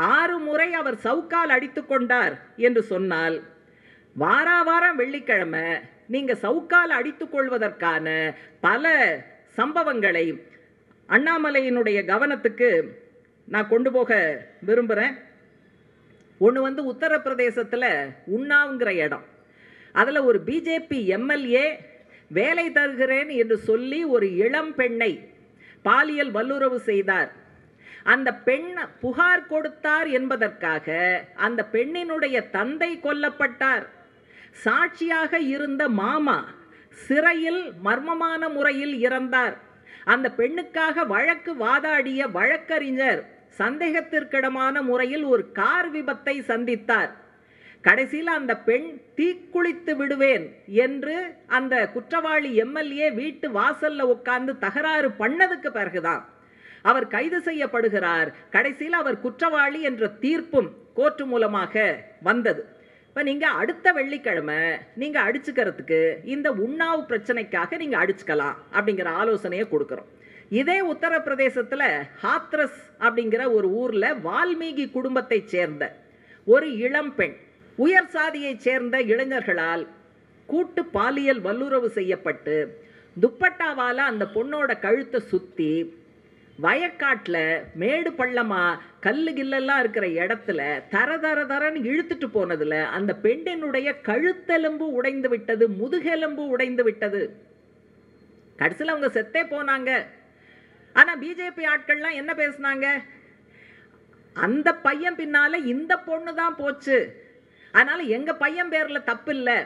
6 முறை அவர் சவுக்கால் அடித்து கொண்டார் என்று சொன்னால், வாரம் வெள்ளிக்கிழமை நீங்க சவுக்கால் அடித்துக் கொள்வதற்கான பல சம்பவங்களை அண்ணாமலையினுடைய கவனத்துக்கு நான் கொண்டு போக விரும்புகிறேன். ஒன்று உத்தரப்பிரதேசத்தில் உன்னாவுங்கிற இடம், அதில் ஒரு பிஜேபி எம்எல்ஏ வேலை தருகிறேன் என்று சொல்லி ஒரு இளம் பெண்ணை பாலியல் வல்லுறவு செய்தார். அந்த பெண் புகார் கொடுத்தார் என்பதற்காக அந்த பெண்ணினுடைய தந்தை கொல்லப்பட்டார். சாட்சியாக இருந்த மாமா சிறையில் மர்மமான முறையில் இறந்தார். அந்த பெண்ணுக்காக வழக்கு வாதாடிய வழக்கறிஞர் சந்தேகத்திற்கிடமான முறையில் ஒரு கார் விபத்தை சந்தித்தார். கடைசியில் அந்த பெண் தீக்குளித்து விடுவேன் என்று அந்த குற்றவாளி எம்எல்ஏ வீட்டு வாசல்ல உட்கார்ந்து தகராறு பண்ணதுக்கு பிறகுதான் அவர் கைது செய்யப்படுகிறார். கடைசியில் அவர் குற்றவாளி என்ற தீர்ப்பும் கோர்ட்டு மூலமாக வந்தது. இப்போ நீங்கள் அடுத்த வெள்ளிக்கிழமை நீங்கள் அடிச்சுக்கிறதுக்கு இந்த உன்னாவ் பிரச்சனைக்காக நீங்கள் அடிச்சுக்கலாம் அப்படிங்கிற ஆலோசனையை கொடுக்குறோம். இதே உத்தரப்பிரதேசத்தில் ஹாத்ரஸ் அப்படிங்கிற ஒரு ஊரில் வால்மீகி குடும்பத்தை சேர்ந்த ஒரு இளம் பெண் உயர் சாதியைச் சேர்ந்த இளைஞர்களால் கூட்டு பாலியல் வல்லுறவு செய்யப்பட்டு துப்பட்டாவால் அந்த பொண்ணோட கழுத்தை சுற்றி வயக்காட்டில் மேடு பள்ளமாக கல்லு கில்லெல்லாம் இருக்கிற இடத்துல தரன்னு இழுத்துட்டு போனதில் அந்த பெண்ணினுடைய கழுத்தெலும்பு உடைந்து விட்டது, முதுகெலும்பு உடைந்து விட்டது. கடைசியில் அவங்க செத்தே போனாங்க. ஆனால் பிஜேபி ஆட்கள்லாம் என்ன பேசுனாங்க? அந்த பையன் பின்னால இந்த பொண்ணு தான் போச்சு, அதனால எங்க பையன் பேர்ல தப்பு இல்லை,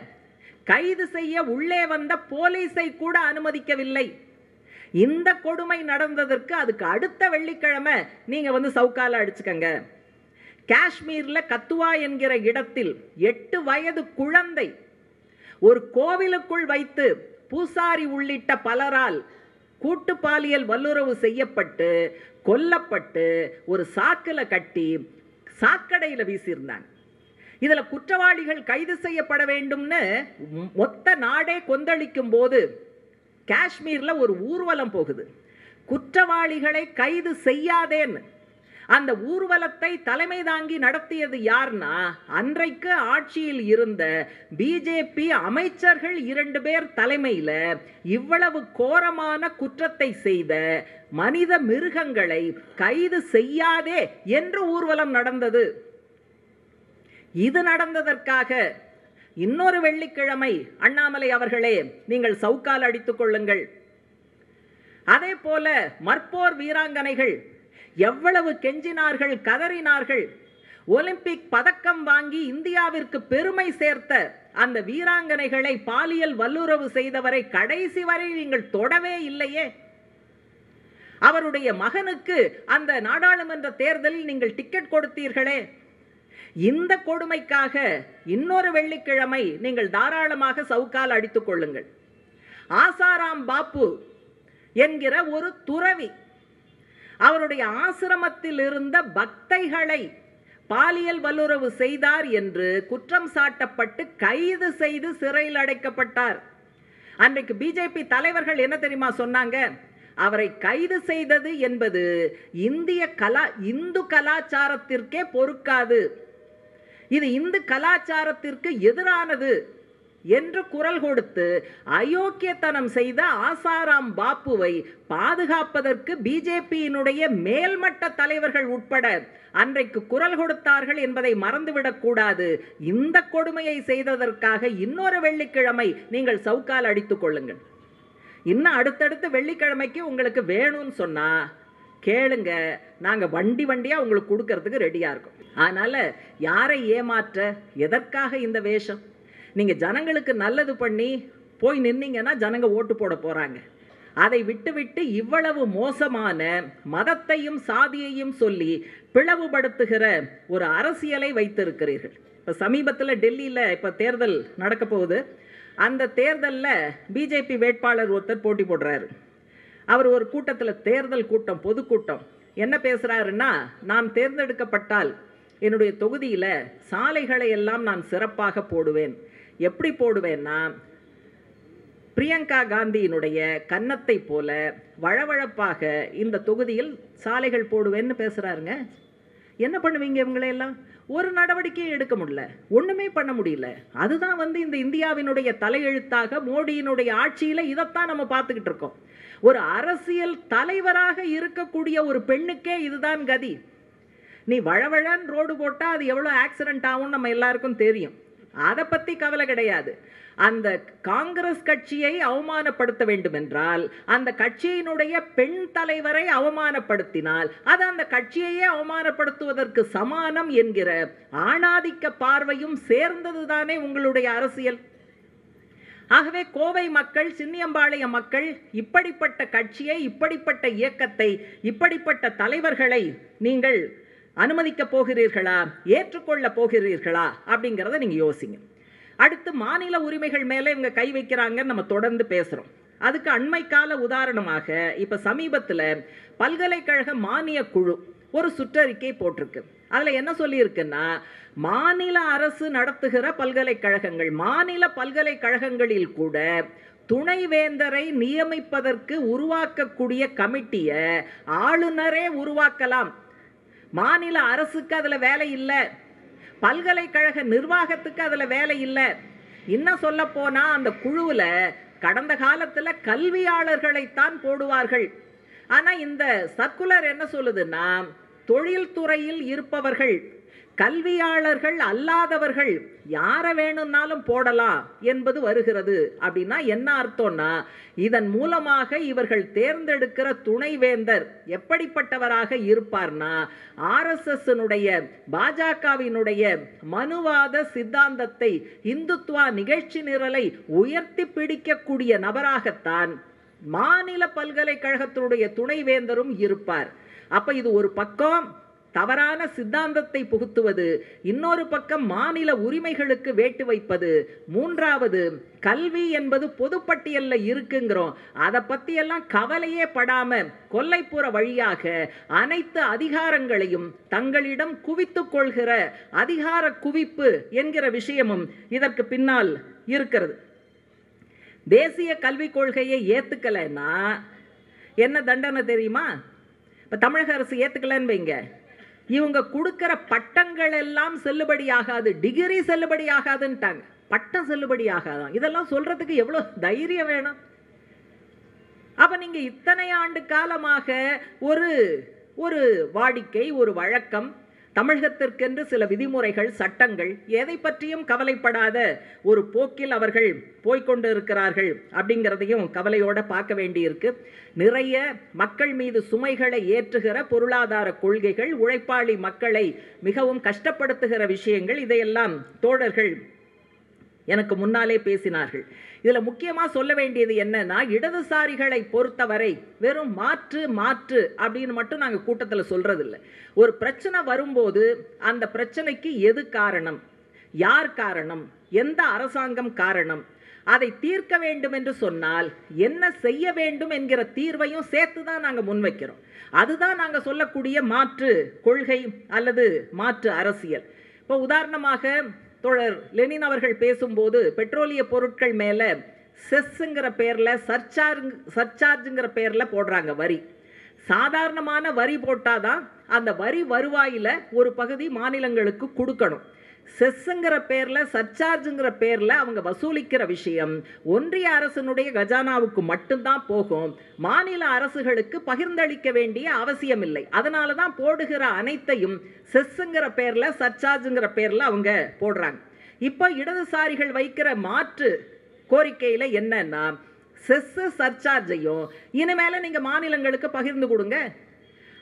கைது செய்ய உள்ளே வந்த போலீஸை கூட அனுமதிக்கவில்லை. இந்த கொடுமை நடந்ததற்கு அதுக்கு அடுத்த வெள்ளிக்கிழமை நீங்க சவுக்கால அடிச்சுக்கங்க. காஷ்மீர்ல கத்துவா என்கிற இடத்தில் 8 வயது குழந்தை ஒரு கோவிலுக்குள் வைத்து பூசாரி உள்ளிட்ட பலரால் கூட்டு பாலியல் வல்லுறவு செய்யப்பட்டு கொல்லப்பட்டு ஒரு சாக்கில கட்டி சாக்கடையில் வீசியிருந்தாங்க. இதுல குற்றவாளிகள் கைது செய்யப்பட வேண்டும்னு மொத்த நாடே கொந்தளிக்கும் போது காஷ்மீர்ல ஒரு ஊர்வலம் போகுது. குற்றவாளிகளை கைது செய்யாதேன்னு. அந்த ஊர்வலத்தை தலைமை தாங்கி நடத்தியது யார்னா, அன்றைக்கு ஆட்சியில் இருந்த பிஜேபி அமைச்சர்கள் 2 பேர் தலைமையில் இவ்வளவு கோரமான குற்றத்தை செய்த மனித மிருகங்களை கைது செய்யாதே என்று ஊர்வலம் நடந்தது. இது நடந்ததற்காக இன்னொரு வெள்ளிக்கிழமை அண்ணாமலை அவர்களே நீங்கள் சவுக்கால் அடித்துக் கொள்ளுங்கள். அதே போல மற்போர் வீராங்கனைகள் எவ்வளவு கெஞ்சினார்கள், கதறினார்கள். ஒலிம்பிக் பதக்கம் வாங்கி இந்தியாவிற்கு பெருமை சேர்த்த அந்த வீராங்கனைகளை பாலியல் வல்லுறவு செய்தவரை கடைசி வரை நீங்கள் தொடவே இல்லையே. அவருடைய மகனுக்கு அந்த நாடாளுமன்ற தேர்தலில் நீங்கள் டிக்கெட் கொடுத்தீர்களே. இந்த கொடுமைக்காக இன்னொரு வெள்ளிக்கிழமை நீங்கள் தாராளமாக சவுக்கால் அடித்துக் கொள்ளுங்கள். ஆசாராம் பாப்பு என்கிற ஒரு துறவி அவருடைய ஆசிரமத்தில் இருந்த பக்தைகளை பாலியல் வல்லுறவு செய்தார் என்று குற்றம் சாட்டப்பட்டு கைது செய்து சிறையில் அடைக்கப்பட்டார். அன்றைக்கு பிஜேபி தலைவர்கள் என்ன தெரியுமா சொன்னாங்க? அவரை கைது செய்தது என்பது இந்து கலாச்சாரத்திற்கே பொறுக்காது, இது இந்து கலாச்சாரத்திற்கு எதிரானது என்று குரல் கொடுத்து அயோக்கியத்தனம் செய்த ஆசாராம் பாப்புவை பாதுகாப்பதற்கு பிஜேபியினுடைய மேல்மட்ட தலைவர்கள் உட்பட அன்றைக்கு குரல் கொடுத்தார்கள் என்பதை மறந்துவிடக் கூடாது. இந்த கொடுமையை செய்ததற்காக இன்னொரு வெள்ளிக்கிழமை நீங்கள் சவுக்கால் அடித்துக் கொள்ளுங்கள். இன்னும் அடுத்தடுத்து வெள்ளிக்கிழமைக்கு உங்களுக்கு வேணும்னு சொன்னா கேளுங்க, நாங்க வண்டியா உங்களுக்கு கொடுக்கறதுக்கு ரெடியா இருக்கோம். அதனால யாரை ஏமாற்ற, எதற்காக இந்த வேஷம்? நீங்க ஜனங்களுக்கு நல்லது பண்ணி போய் நின்னீங்கன்னா ஜனங்க ஓட்டு போட போறாங்க. அதை விட்டுவிட்டு இவ்வளவு மோசமான மதத்தையும் சாதியையும் சொல்லி பிளவுபடுத்துகிற ஒரு அரசியலை வைத்திருக்கிறீர்கள். இப்போ சமீபத்தில் டெல்லியில் இப்போ தேர்தல் நடக்க போகுது. அந்த தேர்தலில் பிஜேபி வேட்பாளர் ஒருத்தர் போட்டி போடுறாரு. அவர் ஒரு கூட்டத்தில், தேர்தல் கூட்டம், பொதுக்கூட்டம், என்ன பேசுகிறாருன்னா, நான் தேர்ந்தெடுக்கப்பட்டால் என்னுடைய தொகுதியில் சாலைகளை எல்லாம் நான் சிறப்பாக போடுவேன். எப்படி போடுவேன்னா, பிரியங்கா காந்தியினுடைய கன்னத்தை போல வழவழப்பாக இந்த தொகுதியில் சாலைகள் போடுவேன்னு பேசுகிறாருங்க. என்ன பண்ணுவீங்க இவங்களையெல்லாம்? ஒரு நடவடிக்கையும் எடுக்க முடியல, ஒன்றுமே பண்ண முடியல. அதுதான் இந்த இந்தியாவினுடைய தலையெழுத்தாக மோடியினுடைய ஆட்சியில் இதைத்தான் நம்ம பார்த்துக்கிட்டு இருக்கோம். ஒரு அரசியல் தலைவராக இருக்கக்கூடிய ஒரு பெண்ணுக்கே இதுதான் கதி. நீ வழவழன்னு ரோடு போட்டால் அது எவ்வளோ ஆக்சிடென்ட் ஆகும் நம்ம எல்லாருக்கும் தெரியும். அதை பற்றி கவலை கிடையாது. அந்த காங்கிரஸ் கட்சியை அவமானப்படுத்த வேண்டும் என்றால், அந்த கட்சியினுடைய பெண் தலைவரை அவமானப்படுத்தினால் அது அந்த கட்சியையே அவமானப்படுத்துவதற்கு சமானம் என்கிற ஆணாதிக்க பார்வையும் சேர்ந்ததுதானே உங்களுடைய அரசியல். ஆகவே கோவை மக்கள், சின்னியம்பாளையம் மக்கள் இப்படிப்பட்ட கட்சியை, இப்படிப்பட்ட இயக்கத்தை, இப்படிப்பட்ட தலைவர்களை நீங்கள் அனுமதிக்க போகிறீர்களா, ஏற்றுக்கொள்ள போகிறீர்களா அப்படிங்கிறத நீங்க யோசிங்க. அடுத்து மாநில உரிமைகள் மேலே இவங்க கை வைக்கிறாங்கன்னு நம்ம தொடர்ந்து பேசுறோம். அதுக்கு அண்மை கால உதாரணமாக இப்ப சமீபத்தில் பல்கலைக்கழக மானிய குழு ஒரு சுற்றறிக்கை போட்டிருக்கு. அதுல என்ன சொல்லியிருக்குன்னா, மாநில அரசு நடத்துகிற பல்கலைக்கழகங்கள், மாநில பல்கலைக்கழகங்களில் கூட துணைவேந்தரை நியமிப்பதற்கு உருவாக்கக்கூடிய கமிட்டியை ஆளுநரே உருவாக்கலாம். மாநில அரசுக்கு அதுல வேலை இல்லை, பல்கலைக்கழக நிர்வாகத்துக்கு அதுல வேலை இல்லை. இன்னும் சொல்ல போனா அந்த குழுவுல கடந்த காலத்துல கல்வியாளர்களைத்தான் போடுவார்கள். ஆனா இந்த சர்க்குலர் என்ன சொல்லுதுன்னா, தொழில்துறையில் இருப்பவர்கள், கல்வியாளர்கள் அல்லாதவர்கள் யாரை வேணும்னாலும் போடலாம் என்பது வருகிறது. அப்படின்னா என்ன அர்த்தம்னா, இதன் மூலமாக இவர்கள் தேர்ந்தெடுக்கிற துணைவேந்தர் எப்படிப்பட்டவராக இருப்பார்னா, ஆர்எஸ்எஸ்னுடைய, பாஜகவினுடைய மனுவாத சித்தாந்தத்தை, இந்துத்துவா நிகழ்ச்சி நிரலை உயர்த்தி பிடிக்கக்கூடிய நபராகத்தான் மாநில பல்கலைக்கழகத்தினுடைய துணைவேந்தரும் இருப்பார். அப்ப இது ஒரு பக்கம் தவறான சித்தாந்தத்தை புகுத்துவது, இன்னொரு பக்கம் மாநில உரிமைகளுக்கு வேட்டு வைப்பது, மூன்றாவது கல்வி என்பது பொதுப்பட்டியல்ல இருக்குங்கிறோம். அதை பத்தி எல்லாம் கவலையே படாம கொல்லைப்புற வழியாக அனைத்து அதிகாரங்களையும் தங்களிடம் குவித்துக் கொள்கிற அதிகார குவிப்பு என்கிற விஷயமும் இதற்கு பின்னால் இருக்கிறது. தேசிய கல்விக் கொள்கையை ஏத்துக்கலைன்னா என்ன தண்டனை தெரியுமா? இப்போ தமிழக அரசு ஏற்றுக்கலன்னு வைங்க, இவங்க கொடுக்குற பட்டங்கள் எல்லாம் செல்லுபடி ஆகாது, டிகிரி செல்லுபடி ஆகாதுன்ட்டாங்க. பட்டம் செல்லுபடி ஆகாதான். இதெல்லாம் சொல்றதுக்கு எவ்வளோ தைரியம் வேணும்? அப்ப நீங்க இத்தனை ஆண்டு காலமாக ஒரு ஒரு வாடிக்கை, ஒரு வழக்கம், தமிழகத்திற்கென்று சில விதிமுறைகள், சட்டங்கள், எதை பற்றியும் கவலைப்படாத ஒரு போக்கில் அவர்கள் போய்கொண்டு இருக்கிறார்கள் அப்படிங்கிறதையும் கவலையோட பார்க்க வேண்டியிருக்கு. நிறைய மக்கள் மீது சுமைகளை ஏற்றுகிற பொருளாதார கொள்கைகள், உழைப்பாளி மக்களை மிகவும் கஷ்டப்படுத்துகிற விஷயங்கள், இதையெல்லாம் தோழர்கள் எனக்கு முன்னாலே பேசினார்கள். இதில் முக்கியமாக சொல்ல வேண்டியது என்னன்னா, இடதுசாரிகளை பொறுத்தவரை வெறும் மாற்று மாற்று அப்படின்னு மட்டும் நாங்கள் கூட்டத்தில் சொல்றதில்லை. ஒரு பிரச்சனை வரும்போது அந்த பிரச்சனைக்கு எது காரணம், யார் காரணம், எந்த அரசாங்கம் காரணம், அதை தீர்க்க வேண்டும் என்று சொன்னால் என்ன செய்ய வேண்டும் என்கிற தீர்வையும் சேர்த்து தான் நாங்கள் முன்வைக்கிறோம். அதுதான் நாங்கள் சொல்லக்கூடிய மாற்று கொள்கை அல்லது மாற்று அரசியல். இப்போ உதாரணமாக தோழர் லெனின் அவர்கள் பேசும்போது பெட்ரோலிய பொருட்கள் மேலே செஸ்ஸுங்கிற பேரில் சர்சார்ஜுங்கிற பேரில் போடுறாங்க வரி. சாதாரணமான வரி போட்டாதான் அந்த வரி வருவாயில் ஒரு பகுதி மாநிலங்களுக்கு கொடுக்கணும். செஸ்ஸுங்கிற பேரில், சர்சார்ஜுங்கிற பேரில் அவங்க வசூலிக்கிற விஷயம் ஒன்றிய அரசினுடைய கஜானாவுக்கு மட்டும்தான் போகும், மாநில அரசுகளுக்கு பகிர்ந்தளிக்க வேண்டிய அவசியம் இல்லை. அதனால தான் போடுகிற அனைத்தையும் செஸ்ஸுங்கிற பேரில், சர்சார்ஜுங்கிற பேரில் அவங்க போடுறாங்க. இப்போ இடதுசாரிகள் வைக்கிற மாற்று கோரிக்கையில் என்னன்னா, செஸ்ஸு சர்சார்ஜையும் இனிமேல நீங்கள் மாநிலங்களுக்கு பகிர்ந்து கொடுங்க.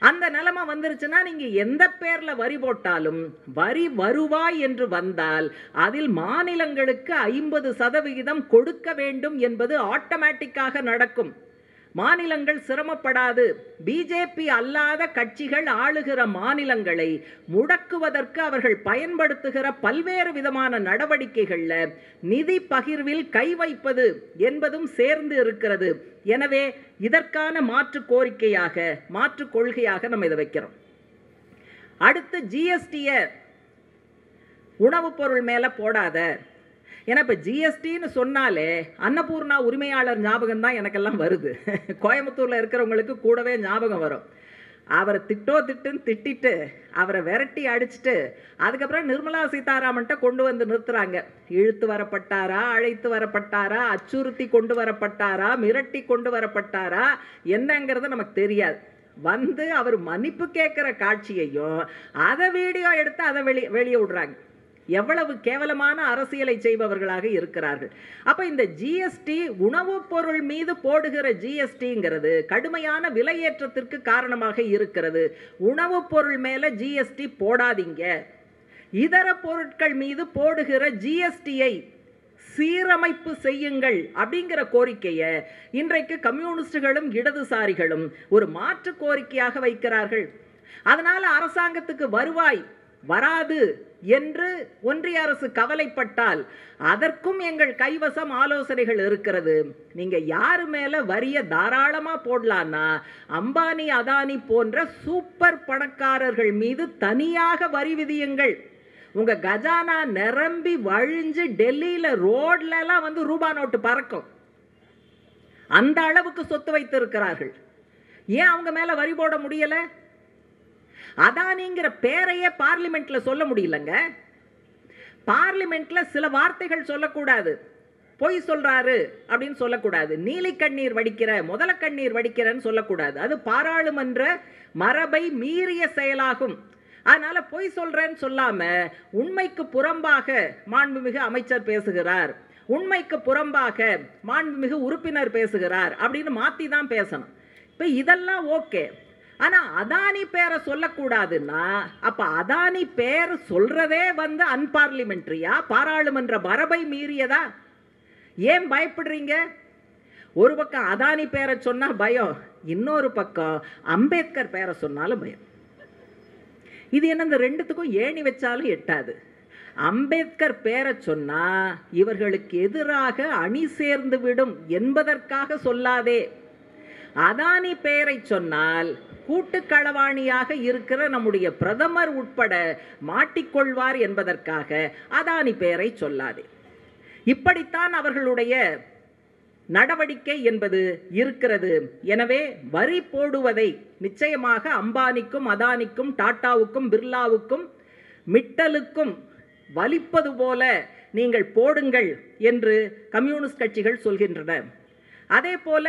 அந்த நிலைமை வந்துருச்சுன்னா நீங்க எந்த பேர்ல வரி போட்டாலும் வரி வருவாய் என்று வந்தால் அதில் மாநிலங்களுக்கு 50% கொடுக்க வேண்டும் என்பது ஆட்டோமேட்டிக்காக நடக்கும். மாநிலங்கள் சிரமப்படாது. பிஜேபி அல்லாத கட்சிகள் ஆளுகிற மாநிலங்களை முடக்குவதற்கு அவர்கள் பயன்படுத்துகிற பல்வேறு விதமான நடவடிக்கைகளில் நிதி பகிர்வில் கை வைப்பது என்பதும் சேர்ந்து இருக்கிறது. எனவே இதற்கான மாற்று கோரிக்கையாக, மாற்று கொள்கையாக நம்ம இதை வைக்கிறோம். அடுத்து ஜிஎஸ்டியை உணவுப் பொருள் மேலே போடாத. ஏன்னா இப்போ ஜிஎஸ்டின்னு சொன்னாலே அன்னபூர்ணா உரிமையாளர் ஞாபகம் தான் எனக்கெல்லாம் வருது. கோயம்புத்தூரில் இருக்கிறவங்களுக்கு கூடவே ஞாபகம் வரும். அவரை திட்டுன்னு திட்டிட்டு அவரை விரட்டி அடிச்சுட்டு அதுக்கப்புறம் நிர்மலா சீதாராமன்ட்ட கொண்டு வந்து நிறுத்துறாங்க. இழுத்து வரப்பட்டாரா, அழைத்து வரப்பட்டாரா, அச்சுறுத்தி கொண்டு வரப்பட்டாரா, மிரட்டி கொண்டு வரப்பட்டாரா என்னங்கிறது நமக்கு தெரியாது. வந்து அவர் மன்னிப்பு கேட்குற காட்சியையும் அதை வீடியோ எடுத்து அதை வெளியே விடுறாங்க. எவ்வளவு கேவலமான அரசியலை செய்பவர்களாக இருக்கிறார்கள். அப்ப இந்த ஜிஎஸ்டி, உணவுப் பொருள் மீது போடுகிற ஜிஎஸ்டிங்கிறது கடுமையான விலையேற்றத்திற்கு காரணமாக இருக்கிறது. உணவுப் பொருள் மேல ஜிஎஸ்டி போடாதீங்க. இதர பொருட்கள் மீது போடுகிற ஜிஎஸ்டியை சீரமைப்பு செய்யுங்கள் அப்படிங்கிற கோரிக்கையை இன்றைக்கு கம்யூனிஸ்டுகளும் இடதுசாரிகளும் ஒரு மாற்று கோரிக்கையாக வைக்கிறார்கள். அதனால அரசாங்கத்துக்கு வருவாய் வராது என்று ஒன்றிய அரசு கவலைப்பட்டால் அதற்கும் எங்கள் கைவசம் ஆலோசனைகள் இருக்கிறது. நீங்க யாரு மேல வரிய தாராளமா போடலான்னா அம்பானி, அதானி போன்ற சூப்பர் பணக்காரர்கள் மீது தனியாக வரி விதியுங்கள். உங்க கஜானா நிரம்பி வழிஞ்சு டெல்லியில ரோட்ல எல்லாம் வந்து ரூபா நோட்டு பறக்கும். அந்த அளவுக்கு சொத்து வைத்திருக்கிறார்கள். ஏன் அவங்க மேல வரி போட முடியல? அதானிங்கிற பேரையே பார்லிமெண்ட்ல சொல்ல முடியலங்க. பார்லிமெண்ட்ல சில வார்த்தைகள் சொல்லக்கூடாது. பொய் சொல்றாரு அப்படின்னு சொல்லக்கூடாது. நீலி கண்ணீர் வடிக்கிற, முதல கண்ணீர் வடிக்கிறன்னு சொல்லக்கூடாது. அது பாராளுமன்ற மரபை மீறிய செயலாகும். அதனால பொய் சொல்றேன்னு சொல்லாம உண்மைக்கு புறம்பாக மாண்புமிகு அமைச்சர் பேசுகிறார், உண்மைக்கு புறம்பாக மாண்புமிகு உறுப்பினர் பேசுகிறார் அப்படின்னு மாத்தி தான் பேசணும். இப்ப இதெல்லாம் ஓகே. ஆனா அதானி பேரை சொல்லக்கூடாதுன்னா அப்ப அதானி பேர் சொல்றதே வந்து அன்பார்லிமெண்ட்ரியா, பாராளுமன்ற மரபை மீறியதா? ஏன் பயப்படுறீங்க? ஒரு பக்கம் அதானி பேரை சொன்னா பயம், இன்னொரு பக்கம் அம்பேத்கர் பேரை சொன்னாலும் பயம். இது என்ன, இந்த ரெண்டுத்துக்கும் ஏணி வச்சாலும் எட்டாது. அம்பேத்கர் பேரை சொன்னா இவர்களுக்கு எதிராக அணி சேர்ந்து விடும் என்பதற்காக சொல்லாதே. அதானி பெயரை சொன்னால் கூட்டுக்களவாணியாக இருக்கிற நம்முடைய பிரதமர் உட்பட மாட்டிக்கொள்வார் என்பதற்காக அதானி பெயரை சொல்லாதே. இப்படித்தான் அவர்களுடைய நடவடிக்கை என்பது இருக்கிறது. எனவே வரி போடுவதை நிச்சயமாக அம்பானிக்கும், அதானிக்கும், டாட்டாவுக்கும், பிர்லாவுக்கும், மிட்டலுக்கும் வலிப்பது போல நீங்கள் போடுங்கள் என்று கம்யூனிஸ்ட் கட்சிகள் சொல்கின்றன. அதே போல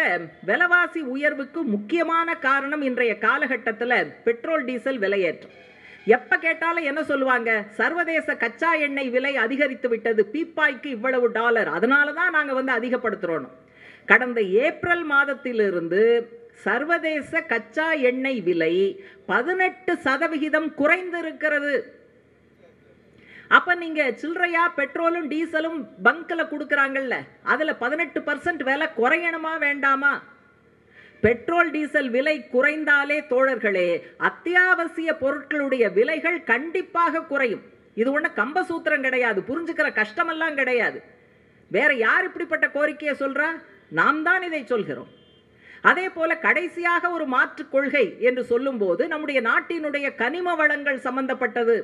விலைவாசி உயர்வுக்கு முக்கியமான காரணம் இன்றைய காலகட்டத்தில் பெட்ரோல் டீசல் விலையேற்றம். எப்ப கேட்டாலும் என்ன சொல்லுவாங்க, சர்வதேச கச்சா எண்ணெய் விலை அதிகரித்து விட்டது, பீப்பாய்க்கு இவ்வளவு டாலர், அதனால தான் நாங்கள் அதிகப்படுத்துறோம். கடந்த ஏப்ரல் மாதத்திலிருந்து சர்வதேச கச்சா எண்ணெய் விலை 18% குறைந்திருக்கிறது. அப்ப நீங்க சில்லறையா பெட்ரோலும் டீசலும் பங்க்ல கொடுக்கறாங்கல்ல, அதுல 18% விலை குறையணுமா வேண்டாமா? பெட்ரோல் டீசல் விலை குறைந்தாலே தோழர்களே அத்தியாவசிய பொருட்களுடைய விலைகள் கண்டிப்பாக குறையும். இது ஒண்ணு கம்பசூத்திரம் கிடையாது, புரிஞ்சுக்கிற கஷ்டமெல்லாம் கிடையாது. வேற யார் இப்படிப்பட்ட கோரிக்கையை சொல்றா? நாம் தான் இதை சொல்கிறோம். அதே போல கடைசியாக ஒரு மாற்று கொள்கை என்று சொல்லும் போது நம்முடைய நாட்டினுடைய கனிம வளங்கள் சம்பந்தப்பட்டது.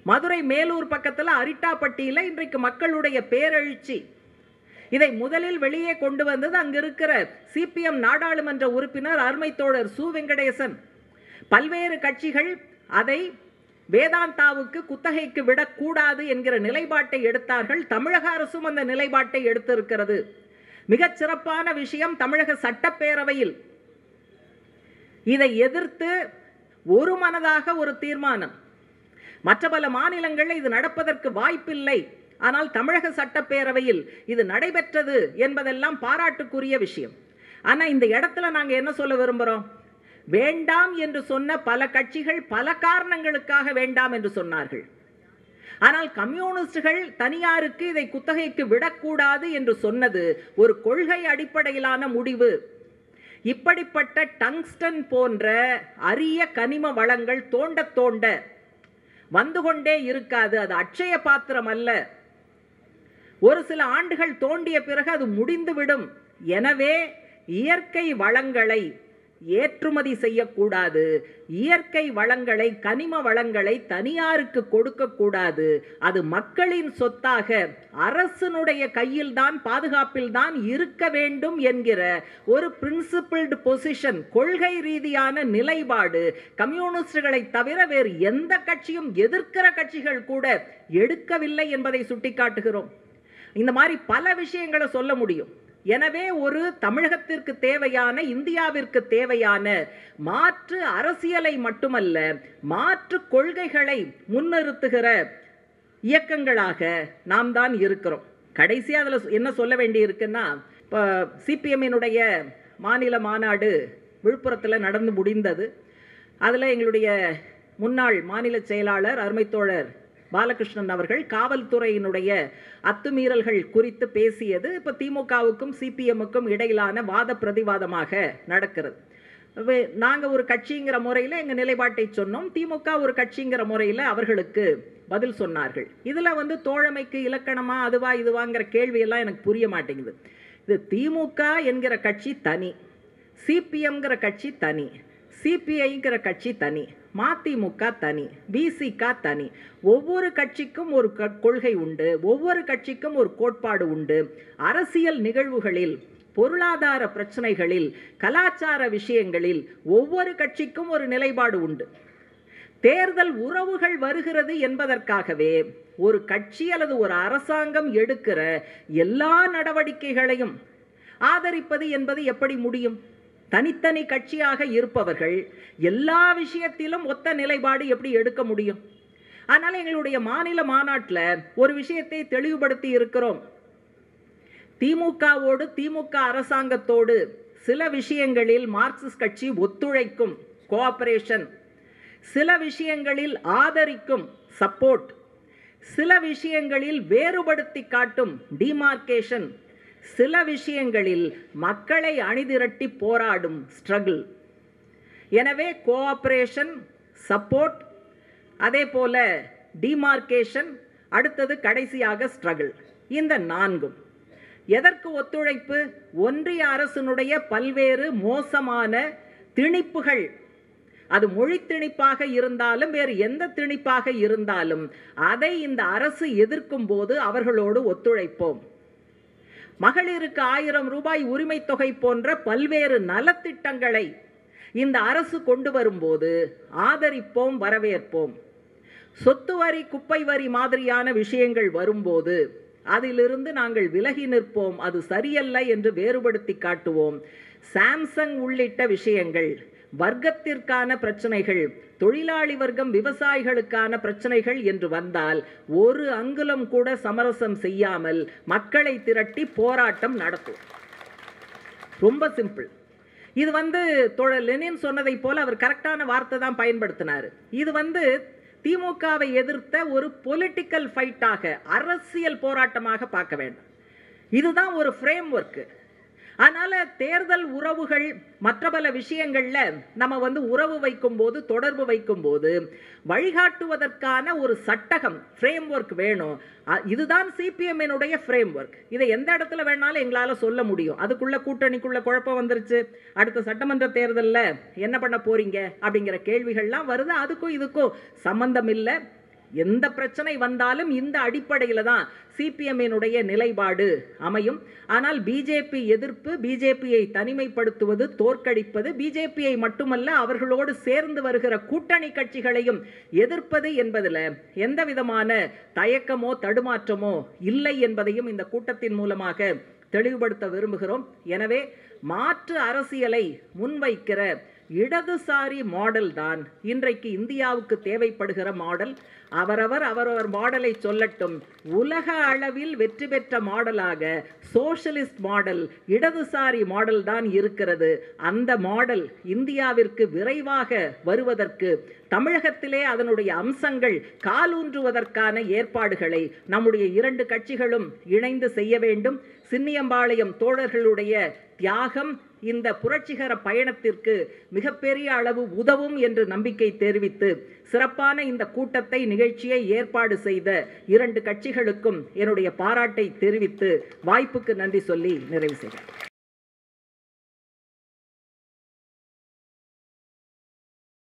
மதுரை மேலூர் பக்கத்தில் அரிட்டாப்பட்டியில் இன்றைக்கு மக்களுடைய பேரெழுச்சி. இதை முதலில் வெளியே கொண்டு வந்தது அங்கு இருக்கிற சிபிஎம் நாடாளுமன்ற உறுப்பினர் அருமை தோழர் சு வெங்கடேசன். பல்வேறு கட்சிகள் அதை வேதாந்தாவுக்கு குத்தகைக்கு விடக்கூடாது என்கிற நிலைப்பாட்டை எடுத்தார்கள். தமிழக அரசும் அந்த நிலைப்பாட்டை எடுத்திருக்கிறது. மிகச் சிறப்பான விஷயம், தமிழக சட்டப்பேரவையில் இதை எதிர்த்து ஒரு மனதாக ஒரு தீர்மானம். மற்ற பல மாநிலங்களில் இது நடப்பதற்கு வாய்ப்பில்லை, ஆனால் தமிழக சட்டப்பேரவையில் இது நடைபெற்றது என்பதெல்லாம் பாராட்டுக்குரிய விஷயம். ஆனால் இந்த இடத்துல நாங்கள் என்ன சொல்ல விரும்புகிறோம், வேண்டாம் என்று சொன்ன பல கட்சிகள் பல காரணங்களுக்காக வேண்டாம் என்று சொன்னார்கள். ஆனால் கம்யூனிஸ்டுகள் தனியாருக்கு இதை குத்தகைக்கு விடக்கூடாது என்று சொன்னது ஒரு கொள்கை அடிப்படையிலான முடிவு. இப்படிப்பட்ட டங்ஸ்டன் போன்ற அரிய கனிம வளங்கள் தோண்ட தோண்ட வந்து கொண்டே இருக்காது. அது அட்சய பாத்திரம் அல்ல. ஒரு சில ஆண்டுகள் தோண்டிய பிறகு அது முடிந்துவிடும். எனவே இயற்கை வளங்களை ஏற்றுமதி செய்யக்கூடாது, இயற்கை வளங்களை, கனிம வளங்களை தனியாருக்கு கொடுக்கக்கூடாது. அது மக்களின் சொத்தாக அரசனுடைய கையில் தான், பாதுகாப்பில் தான் இருக்க வேண்டும் என்கிற ஒரு பிரின்சிபிள்டு பொசிஷன், கொள்கை ரீதியான நிலைப்பாடு கம்யூனிஸ்டுகளை தவிர வேறு எந்த கட்சியும், எதிர்க்கிற கட்சிகள் கூட எடுக்கவில்லை என்பதை சுட்டிக்காட்டுகிறோம். இந்த மாதிரி பல விஷயங்களை சொல்ல முடியும். எனவே ஒரு தமிழகத்திற்கு தேவையான, இந்தியாவிற்கு தேவையான மாற்று அரசியலை மட்டுமல்ல, மாற்று கொள்கைகளை முன்னிறுத்துகிற இயக்கங்களாக நாம் தான் இருக்கிறோம். கடைசியாக அதில் என்ன சொல்ல வேண்டி இருக்குன்னா, இப்போ சிபிஎம்மினுடைய மாநில மாநாடு விழுப்புரத்தில் நடந்து முடிந்தது. அதில் எங்களுடைய முன்னாள் மாநில செயலாளர் அருமைத்தோழர் பாலகிருஷ்ணன் அவர்கள் காவல்துறையினுடைய அத்துமீறல்கள் குறித்து பேசியது இப்போ திமுகவுக்கும் சிபிஎம்முக்கும் இடையிலான வாத பிரதிவாதமாக நடக்கிறது. நாங்கள் ஒரு கட்சிங்கிற முறையில் எங்கள் நிலைப்பாட்டை சொன்னோம், திமுக ஒரு கட்சிங்கிற முறையில் அவர்களுக்கு பதில் சொன்னார்கள். இதில் தோழமைக்கு இலக்கணமா அதுவா இதுவாங்கிற கேள்வியெல்லாம் எனக்கு புரிய மாட்டேங்குது. இது திமுக என்கிற கட்சி தனி, சிபிஎம்ங்கிற கட்சி தனி, சிபிஐங்கிற கட்சி தனி, மதிமுக தனி, விசிக தனி. ஒவ்வொரு கட்சிக்கும் ஒரு கொள்கை உண்டு, ஒவ்வொரு கட்சிக்கும் ஒரு கோட்பாடு உண்டு. அரசியல் நிகழ்வுகளில், பொருளாதார பிரச்சனைகளில், கலாச்சார விஷயங்களில் ஒவ்வொரு கட்சிக்கும் ஒரு நிலைப்பாடு உண்டு. தேர்தல் உறவுகள் வருகிறது என்பதற்காகவே ஒரு கட்சி அல்லது ஒரு அரசாங்கம் எடுக்கிற எல்லா நடவடிக்கைகளையும் ஆதரிப்பது என்பது எப்படி முடியும்? தனித்தனி கட்சியாக இருப்பவர்கள் எல்லா விஷயத்திலும் ஒத்த நிலைப்பாடு எப்படி எடுக்க முடியும்? ஆனால் எங்களுடைய மாநில மாநாட்டில் ஒரு விஷயத்தை தெளிவுபடுத்தி இருக்கிறோம். திமுகவோடு, திமுக அரசாங்கத்தோடு சில விஷயங்களில் மார்க்சிஸ்ட் கட்சி ஒத்துழைக்கும், கோஆபரேஷன், சில விஷயங்களில் ஆதரிக்கும், சப்போர்ட், சில விஷயங்களில் வேறுபடுத்தி காட்டும், டிமார்கேஷன், சில விஷயங்களில் மக்களை அணிதிரட்டி போராடும், ஸ்ட்ரகிள். எனவே கோஆபரேஷன், சப்போர்ட், அதே போல டிமார்கேஷன், அடுத்தது கடைசியாக ஸ்ட்ரகிள். இந்த நான்கும் எதற்கு ஒத்துழைப்பு? ஒன்றிய அரசினுடைய பல்வேறு மோசமான திணிப்புகள், அது மொழி திணிப்பாக இருந்தாலும் வேறு எந்த திணிப்பாக இருந்தாலும் அதை இந்த அரசு எதிர்க்கும் போது அவர்களோடு ஒத்துழைப்போம். மகளிருக்கு 1000 ரூபாய் உரிமை தொகை போன்ற பல்வேறு நலத்திட்டங்களை இந்த அரசு கொண்டு வரும்போது ஆதரிப்போம், வரவேற்போம். சொத்து வரி, குப்பை வரி மாதிரியான விஷயங்கள் வரும்போது அதிலிருந்து நாங்கள் விலகி நிற்போம், அது சரியல்ல என்று வேறுபடுத்தி காட்டுவோம். சாம்சங் உள்ளிட்ட விஷயங்கள், வர்க்கத்திற்கான பிரச்சனைகள், தொழிலாளி வர்க்கம், விவசாயிகளுக்கான பிரச்சனைகள் என்று வந்தால் ஒரு அங்குலம் கூட சமரசம் செய்யாமல் மக்களை திரட்டி போராட்டம் நடத்தும். ரொம்ப சிம்பிள். இது தோழர் லெனின் சொன்னதை போல அவர் கரெக்டான வார்த்தை தான் பயன்படுத்தினார். இது திமுகவை எதிர்த்த ஒரு பொலிட்டிக்கல் ஃபைட்டாக, அரசியல் போராட்டமாக பார்க்க வேண்டும். இதுதான் ஒரு ஃப்ரேம் ஒர்க். அதனால தேர்தல் உறவுகள் மற்ற பல விஷயங்கள்ல நம்ம உறவு வைக்கும் போது, தொடர்பு வைக்கும் போது வழிகாட்டுவதற்கான ஒரு சட்டகம், ஃப்ரேம் ஒர்க் வேணும். இதுதான் சிபிஎம்னுடைய ஃப்ரேம் ஒர்க். இதை எந்த இடத்துல வேணாலும் எங்களால சொல்ல முடியும். அதுக்குள்ள கூட்டணிக்குள்ள குழப்பம் வந்துருச்சு, அடுத்த சட்டமன்ற தேர்தலில் என்ன பண்ண போறீங்க அப்படிங்கிற கேள்விகள்லாம் வருது. அதுக்கும் இதுக்கும் சம்பந்தம் இல்லை. எந்த பிரச்சனை வந்தாலும் இந்த அடிப்படையில் தான் சிபிஎம்னுடைய நிலைப்பாடு அமையும். ஆனால் பிஜேபி எதிர்ப்பு, பிஜேபியை தனிமைப்படுத்துவது, தோற்கடிப்பது, பிஜேபியை மட்டுமல்ல அவர்களோடு சேர்ந்து வருகிற கூட்டணி கட்சிகளையும் எதிர்ப்பது என்பதில் எந்த விதமான தயக்கமோ தடுமாற்றமோ இல்லை என்பதையும் இந்த கூட்டத்தின் மூலமாக தெளிவுபடுத்த விரும்புகிறோம். எனவே மாற்று அரசியலை முன்வைக்கிற இடதுசாரி மாடல் தான் இன்றைக்கு இந்தியாவுக்கு தேவைப்படுகிற மாடல். அவரவர் மாடலை சொல்லட்டும். உலக அளவில் வெற்றி பெற்ற மாடலாக சோஷலிஸ்ட் மாடல், இடதுசாரி மாடல் தான் இருக்கிறது. அந்த மாடல் இந்தியாவிற்கு விரைவாக வருவதற்கு, தமிழகத்திலே அதனுடைய அம்சங்கள் காலூன்றுவதற்கான ஏற்பாடுகளை நம்முடைய 2 கட்சிகளும் இணைந்து செய்ய வேண்டும். சின்னியம்பாளையம் தோழர்களுடைய தியாகம் இந்த புரட்சிகர பயணத்திற்கு மிகப்பெரிய அளவு உதவும் என்று நம்பிக்கை தெரிவித்து, சிறப்பான இந்த கூட்டத்தை, நிகழ்ச்சியை ஏற்பாடு செய்த 2 கட்சிகளுக்கும் என்னுடைய பாராட்டை தெரிவித்து வாய்ப்புக்கு நன்றி சொல்லி நிறைவு செய்கிறேன்.